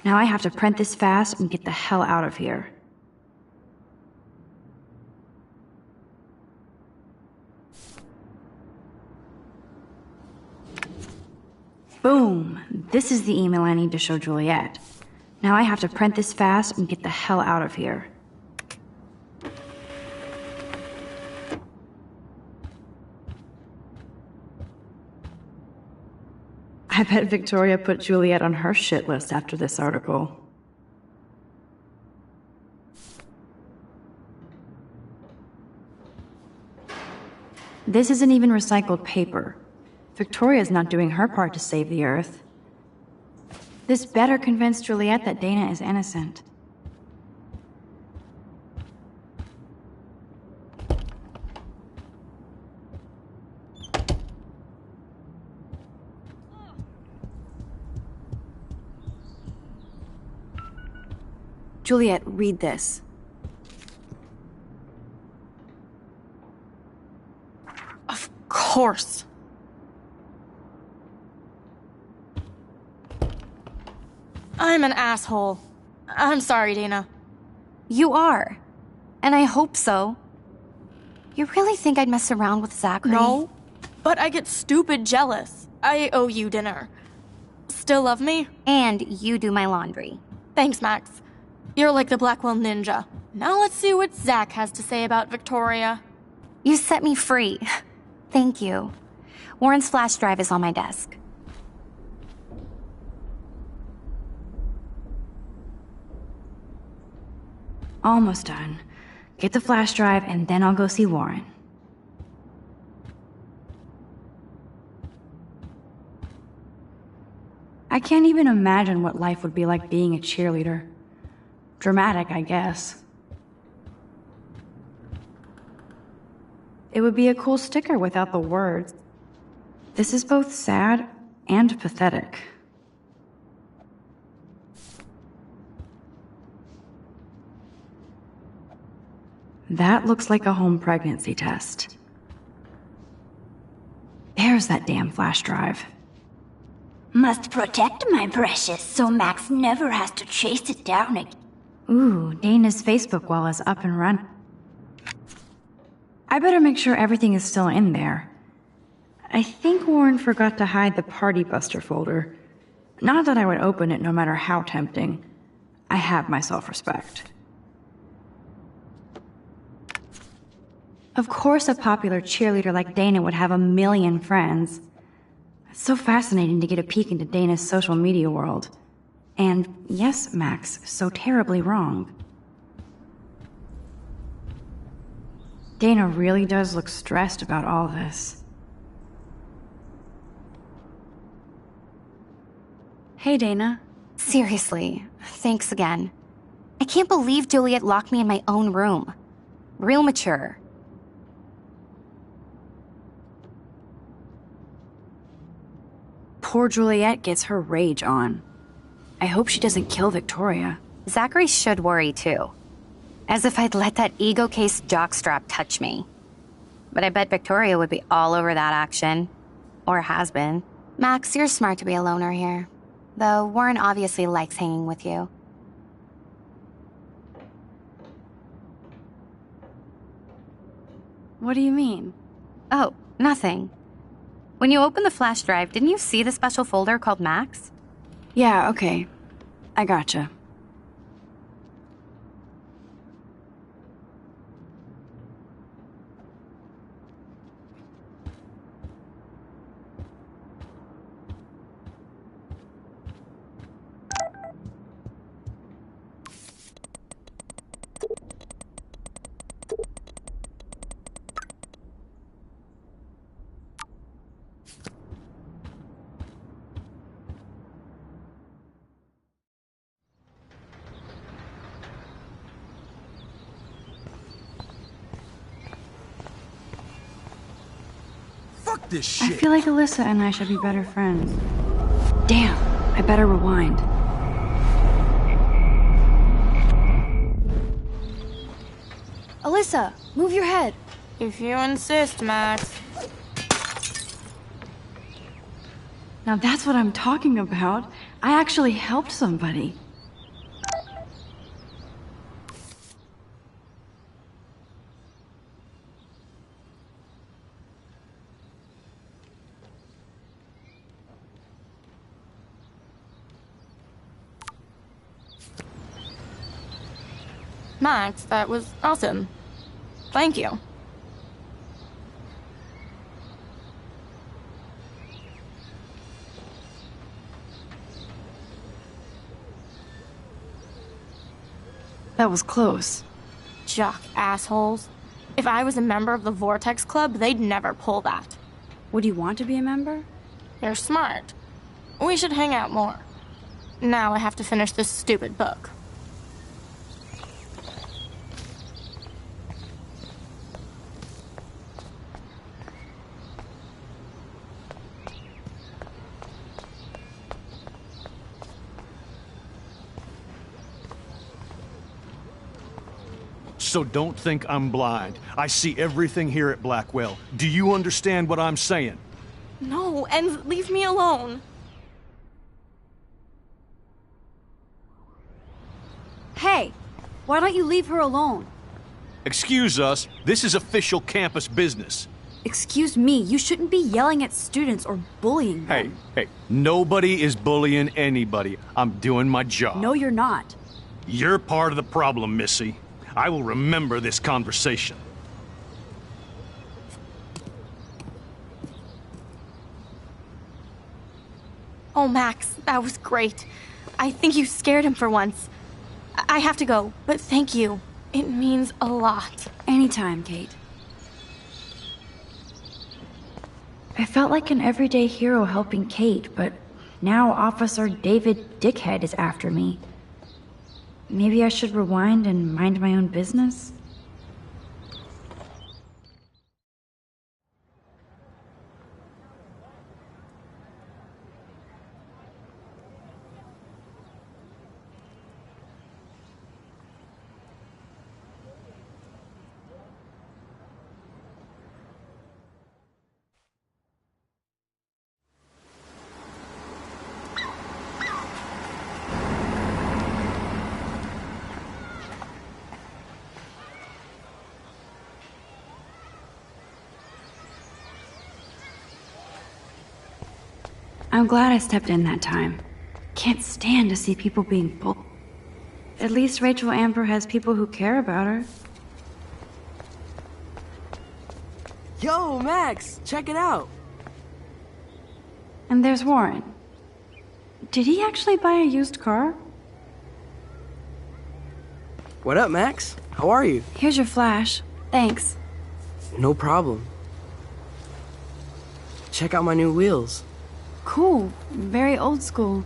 [SPEAKER 1] Now I have to print this fast and get the hell out of here. Boom! This is the email I need to show Juliet. Now I have to print this fast and get the hell out of here. I bet Victoria put Juliet on her shit list after this article. This isn't even recycled paper. Victoria's not doing her part to save the Earth. This better convince Juliet that Dana is innocent. Juliet, read this.
[SPEAKER 4] Of course. I'm an asshole. I'm sorry, Dana.
[SPEAKER 3] You are. And I hope so. You really think I'd mess around with Zachary?
[SPEAKER 4] No, but I get stupid jealous. I owe you dinner. Still love me?
[SPEAKER 3] And you do my laundry.
[SPEAKER 4] Thanks, Max. You're like the Blackwell Ninja. Now let's see what Zach has to say about Victoria.
[SPEAKER 3] You set me free. Thank you. Warren's flash drive is on my desk.
[SPEAKER 1] Almost done. Get the flash drive and then I'll go see Warren. I can't even imagine what life would be like being a cheerleader. Dramatic, I guess. It would be a cool sticker without the words. This is both sad and pathetic. That looks like a home pregnancy test. There's that damn flash drive.
[SPEAKER 14] Must protect my precious so Max never has to chase it down again.
[SPEAKER 1] Ooh, Dana's Facebook wall is up and running. I better make sure everything is still in there. I think Warren forgot to hide the Party Buster folder. Not that I would open it no matter how tempting. I have my self-respect. Of course a popular cheerleader like Dana would have a million friends. It's so fascinating to get a peek into Dana's social media world. And yes, Max, so terribly wrong. Dana really does look stressed about all this. Hey, Dana.
[SPEAKER 3] Seriously, thanks again. I can't believe Juliet locked me in my own room. Real mature.
[SPEAKER 1] Poor Juliet gets her rage on. I hope she doesn't kill Victoria.
[SPEAKER 3] Zachary should worry too. As if I'd let that ego-cased jockstrap touch me. But I bet Victoria would be all over that action. Or has been. Max, you're smart to be a loner here. Though Warren obviously likes hanging with you.
[SPEAKER 1] What do you mean?
[SPEAKER 3] Oh, nothing. When you opened the flash drive, didn't you see the special folder called Max?
[SPEAKER 1] Yeah, okay. I gotcha.
[SPEAKER 7] This shit.
[SPEAKER 1] I feel like Alyssa and I should be better friends. Damn, I better rewind.
[SPEAKER 13] Alyssa, move your head.
[SPEAKER 4] If you insist, Max.
[SPEAKER 1] Now that's what I'm talking about. I actually helped somebody.
[SPEAKER 4] Max, that was awesome. Thank you.
[SPEAKER 1] That was close.
[SPEAKER 4] Jock assholes. If I was a member of the Vortex Club, they'd never pull that.
[SPEAKER 1] Would you want to be a member?
[SPEAKER 4] You're smart. We should hang out more. Now I have to finish this stupid book.
[SPEAKER 7] So don't think I'm blind. I see everything here at Blackwell. Do you understand what I'm saying?
[SPEAKER 4] No, and leave me alone.
[SPEAKER 1] Hey, why don't you leave her alone?
[SPEAKER 7] Excuse us, this is official campus business.
[SPEAKER 1] Excuse me, you shouldn't be yelling at students or bullying them.
[SPEAKER 7] Hey, nobody is bullying anybody. I'm doing my job.
[SPEAKER 1] No, you're not.
[SPEAKER 7] You're part of the problem, Missy. I will remember this conversation.
[SPEAKER 4] Oh, Max, that was great. I think you scared him for once. I have to go, but thank you. It means a lot.
[SPEAKER 1] Anytime, Kate. I felt like an everyday hero helping Kate, but now Officer David Dickhead is after me. Maybe I should rewind and mind my own business? I'm glad I stepped in that time. Can't stand to see people being bullied. At least Rachel Amber has people who care about her.
[SPEAKER 6] Yo, Max, check it out.
[SPEAKER 1] And there's Warren. Did he actually buy a used car?
[SPEAKER 6] What up, Max? How are you?
[SPEAKER 1] Here's your flash. Thanks.
[SPEAKER 6] No problem. Check out my new wheels.
[SPEAKER 1] Cool. Very old school.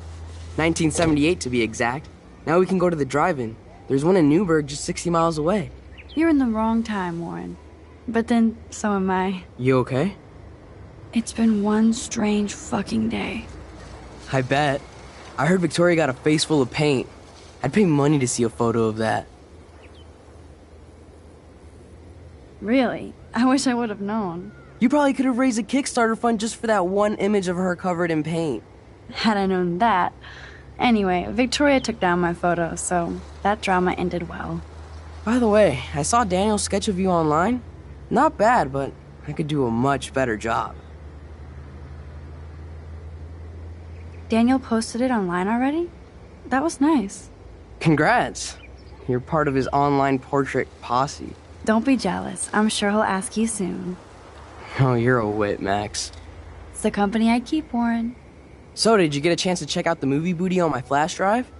[SPEAKER 6] 1978 to be exact. Now we can go to the drive-in. There's one in Newburgh just 60 miles away.
[SPEAKER 1] You're in the wrong time, Warren. But then, so am I.
[SPEAKER 6] You okay?
[SPEAKER 1] It's been one strange fucking day.
[SPEAKER 6] I bet. I heard Victoria got a face full of paint. I'd pay money to see a photo of that.
[SPEAKER 1] Really? I wish I would have known.
[SPEAKER 6] You probably could have raised a Kickstarter fund just for that one image of her covered in paint.
[SPEAKER 1] Had I known that. Anyway, Victoria took down my photo, so that drama ended well.
[SPEAKER 6] By the way, I saw Daniel's sketch of you online. Not bad, but I could do a much better job.
[SPEAKER 1] Daniel posted it online already? That was nice.
[SPEAKER 6] Congrats. You're part of his online portrait posse.
[SPEAKER 1] Don't be jealous. I'm sure he'll ask you soon.
[SPEAKER 6] Oh, you're a wit, Max.
[SPEAKER 1] It's the company I keep, Warren.
[SPEAKER 6] So, did you get a chance to check out the movie booty on my flash drive?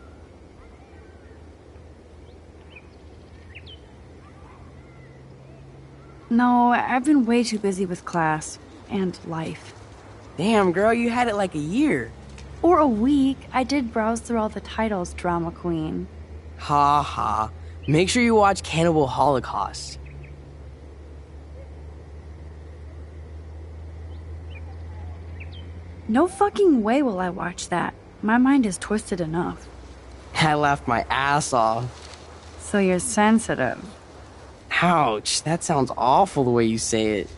[SPEAKER 1] No, I've been way too busy with class and life.
[SPEAKER 6] Damn, girl, you had it like a year.
[SPEAKER 1] Or a week. I did browse through all the titles, drama queen.
[SPEAKER 6] Ha ha. Make sure you watch Cannibal Holocaust.
[SPEAKER 1] No fucking way will I watch that. My mind is twisted enough.
[SPEAKER 6] I laughed my ass off.
[SPEAKER 1] So you're sensitive.
[SPEAKER 6] Ouch, that sounds awful the way you say it.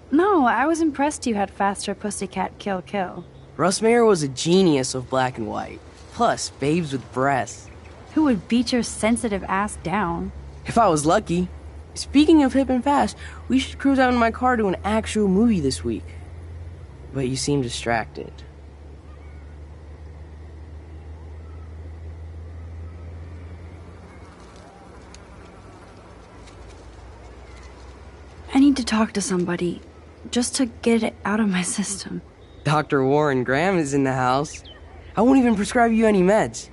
[SPEAKER 1] No, I was impressed you had faster Pussycat Kill Kill.
[SPEAKER 6] Russ Meyer was a genius of black and white. Plus, babes with breasts.
[SPEAKER 1] Who would beat your sensitive ass down?
[SPEAKER 6] If I was lucky. Speaking of hip and fast, we should cruise out in my car to an actual movie this week. But you seem distracted.
[SPEAKER 1] I need to talk to somebody, just to get it out of my system.
[SPEAKER 6] Dr. Warren Graham is in the house. I won't even prescribe you any meds.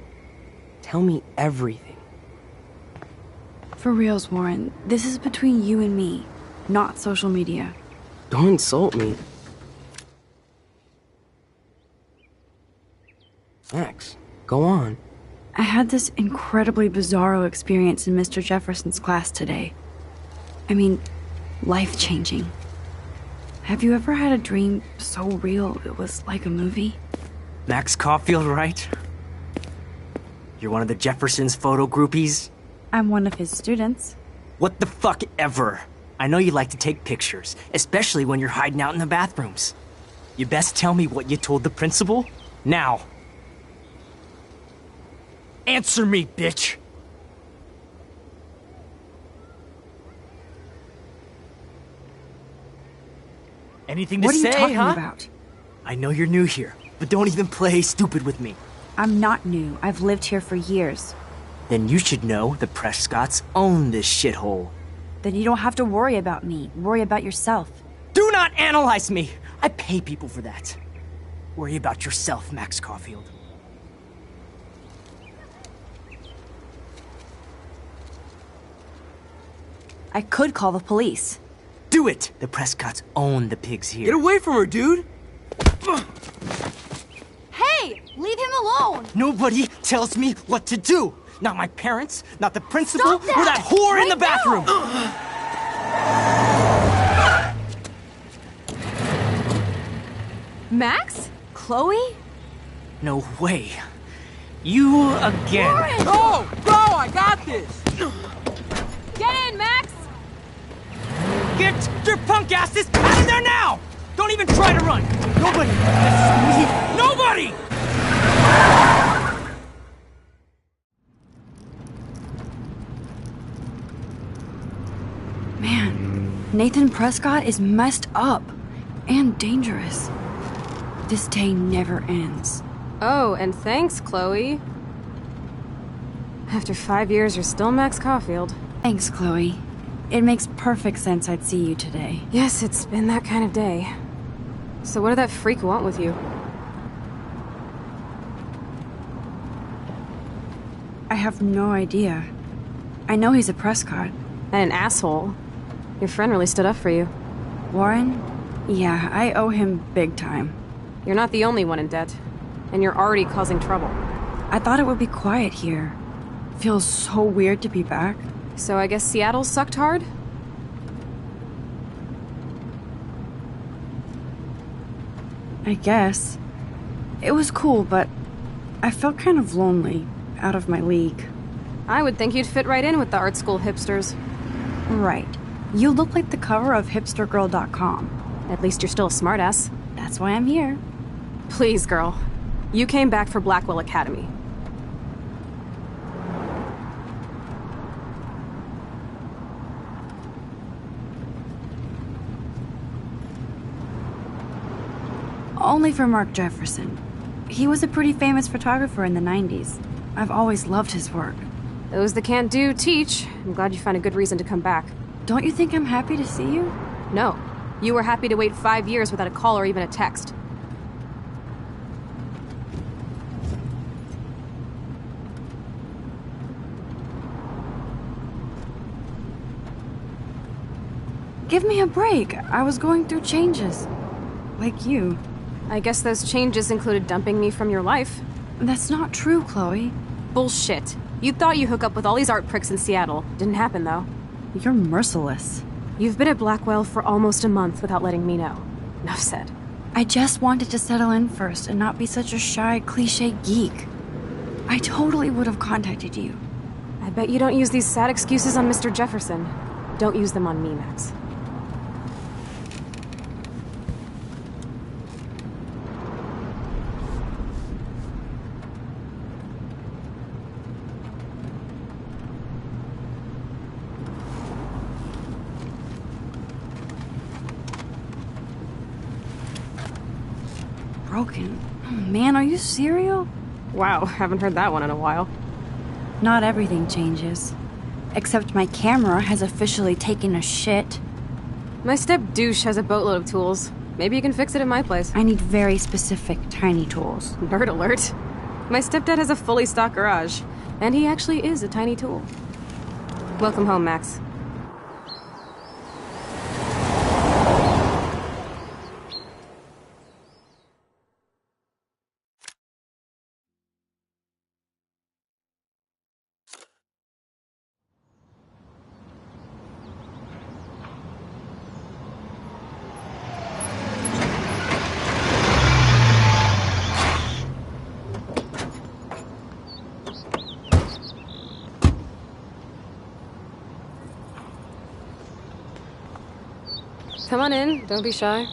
[SPEAKER 6] Tell me everything.
[SPEAKER 1] For reals, Warren, this is between you and me, not social media.
[SPEAKER 6] Don't insult me. Max, go on.
[SPEAKER 1] I had this incredibly bizarro experience in Mr. Jefferson's class today. I mean, life-changing. Have you ever had a dream so real it was like a movie?
[SPEAKER 11] Max Caulfield, right? You're one of the Jefferson's photo groupies?
[SPEAKER 1] I'm one of his students.
[SPEAKER 11] What the fuck ever? I know you like to take pictures, especially when you're hiding out in the bathrooms. You best tell me what you told the principal, now. Answer me, bitch! Anything to say, huh?
[SPEAKER 1] What are you talking about?
[SPEAKER 11] I know you're new here, but don't even play stupid with me.
[SPEAKER 1] I'm not new. I've lived here for years.
[SPEAKER 11] Then you should know the Prescotts own this shithole.
[SPEAKER 1] Then you don't have to worry about me. Worry about yourself.
[SPEAKER 11] Do not analyze me! I pay people for that. Worry about yourself, Max Caulfield.
[SPEAKER 1] I could call the police.
[SPEAKER 11] Do it! The Prescotts own the pigs here.
[SPEAKER 6] Get away from her, dude!
[SPEAKER 4] Hey! Leave him alone!
[SPEAKER 11] Nobody tells me what to do! Not my parents, not the principal,
[SPEAKER 4] Stop that!
[SPEAKER 11] or that whore
[SPEAKER 4] Right
[SPEAKER 11] in the bathroom!
[SPEAKER 5] Max? Chloe?
[SPEAKER 11] No way. You again.
[SPEAKER 5] Warren!
[SPEAKER 6] Oh! Bro, I got this!
[SPEAKER 5] Get in, Max!
[SPEAKER 11] Get your punk asses out of there now! Don't even try to run! Nobody! Nobody!
[SPEAKER 1] Man, Nathan Prescott is messed up. And dangerous. This day never ends.
[SPEAKER 5] Oh, and thanks, Chloe. After 5 years, you're still Max Caulfield.
[SPEAKER 1] Thanks, Chloe. It makes perfect sense I'd see you today.
[SPEAKER 5] Yes, it's been that kind of day. So what did that freak want with you?
[SPEAKER 1] I have no idea. I know he's a Prescott.
[SPEAKER 5] And an asshole. Your friend really stood up for you.
[SPEAKER 1] Warren? Yeah, I owe him big time.
[SPEAKER 5] You're not the only one in debt. And you're already causing trouble.
[SPEAKER 1] I thought it would be quiet here. Feels so weird to be back.
[SPEAKER 5] So I guess Seattle sucked hard?
[SPEAKER 1] I guess. It was cool, but I felt kind of lonely, out of my league.
[SPEAKER 5] I would think you'd fit right in with the art school hipsters.
[SPEAKER 1] Right. You look like the cover of hipstergirl.com.
[SPEAKER 5] At least you're still a smartass.
[SPEAKER 1] That's why I'm here.
[SPEAKER 5] Please, girl. You came back for Blackwell Academy.
[SPEAKER 1] Only for Mark Jefferson. He was a pretty famous photographer in the 90s. I've always loved his work.
[SPEAKER 5] Those that can't do, teach. I'm glad you found a good reason to come back.
[SPEAKER 1] Don't you think I'm happy to see you?
[SPEAKER 5] No. You were happy to wait 5 years without a call or even a text.
[SPEAKER 1] Give me a break. I was going through changes. Like you.
[SPEAKER 5] I guess those changes included dumping me from your life.
[SPEAKER 1] That's not true, Chloe.
[SPEAKER 5] Bullshit. You thought you'd hook up with all these art pricks in Seattle. Didn't happen, though.
[SPEAKER 1] You're merciless.
[SPEAKER 5] You've been at Blackwell for almost a month without letting me know. Enough said.
[SPEAKER 1] I just wanted to settle in first and not be such a shy, cliche geek. I totally would have contacted you.
[SPEAKER 5] I bet you don't use these sad excuses on Mr. Jefferson. Don't use them on me, Max.
[SPEAKER 1] Broken. Oh, man, are you serial?
[SPEAKER 5] Wow, haven't heard that one in a while.
[SPEAKER 1] Not everything changes. Except my camera has officially taken a shit.
[SPEAKER 5] My step douche has a boatload of tools. Maybe you can fix it at my place.
[SPEAKER 1] I need very specific tiny tools.
[SPEAKER 5] Nerd alert. My stepdad has a fully stocked garage, and he actually is a tiny tool. Welcome home, Max. Come on in, don't be shy.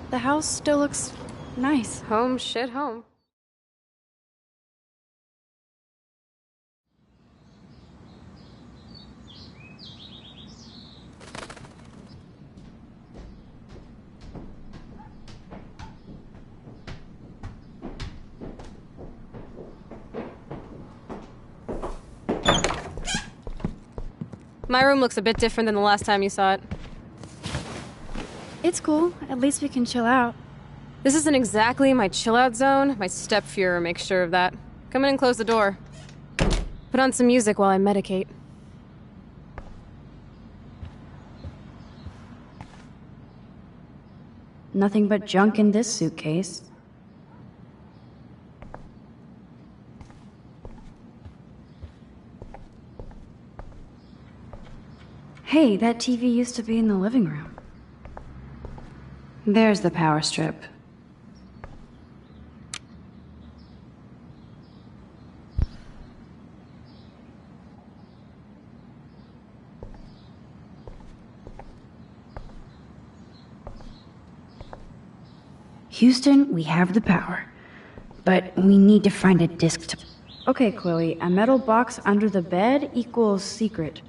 [SPEAKER 1] The house still looks nice.
[SPEAKER 5] Home shit home. My room looks a bit different than the last time you saw it.
[SPEAKER 1] It's cool. At least we can chill out.
[SPEAKER 5] This isn't exactly my chill-out zone. My step-Fuhrer makes sure of that. Come in and close the door. Put on some music while I medicate.
[SPEAKER 1] Nothing but junk in this suitcase. Hey, that TV used to be in the living room. There's the power strip. Houston, we have the power. But we need to find a disc to... Okay, Chloe, a metal box under the bed equals secret.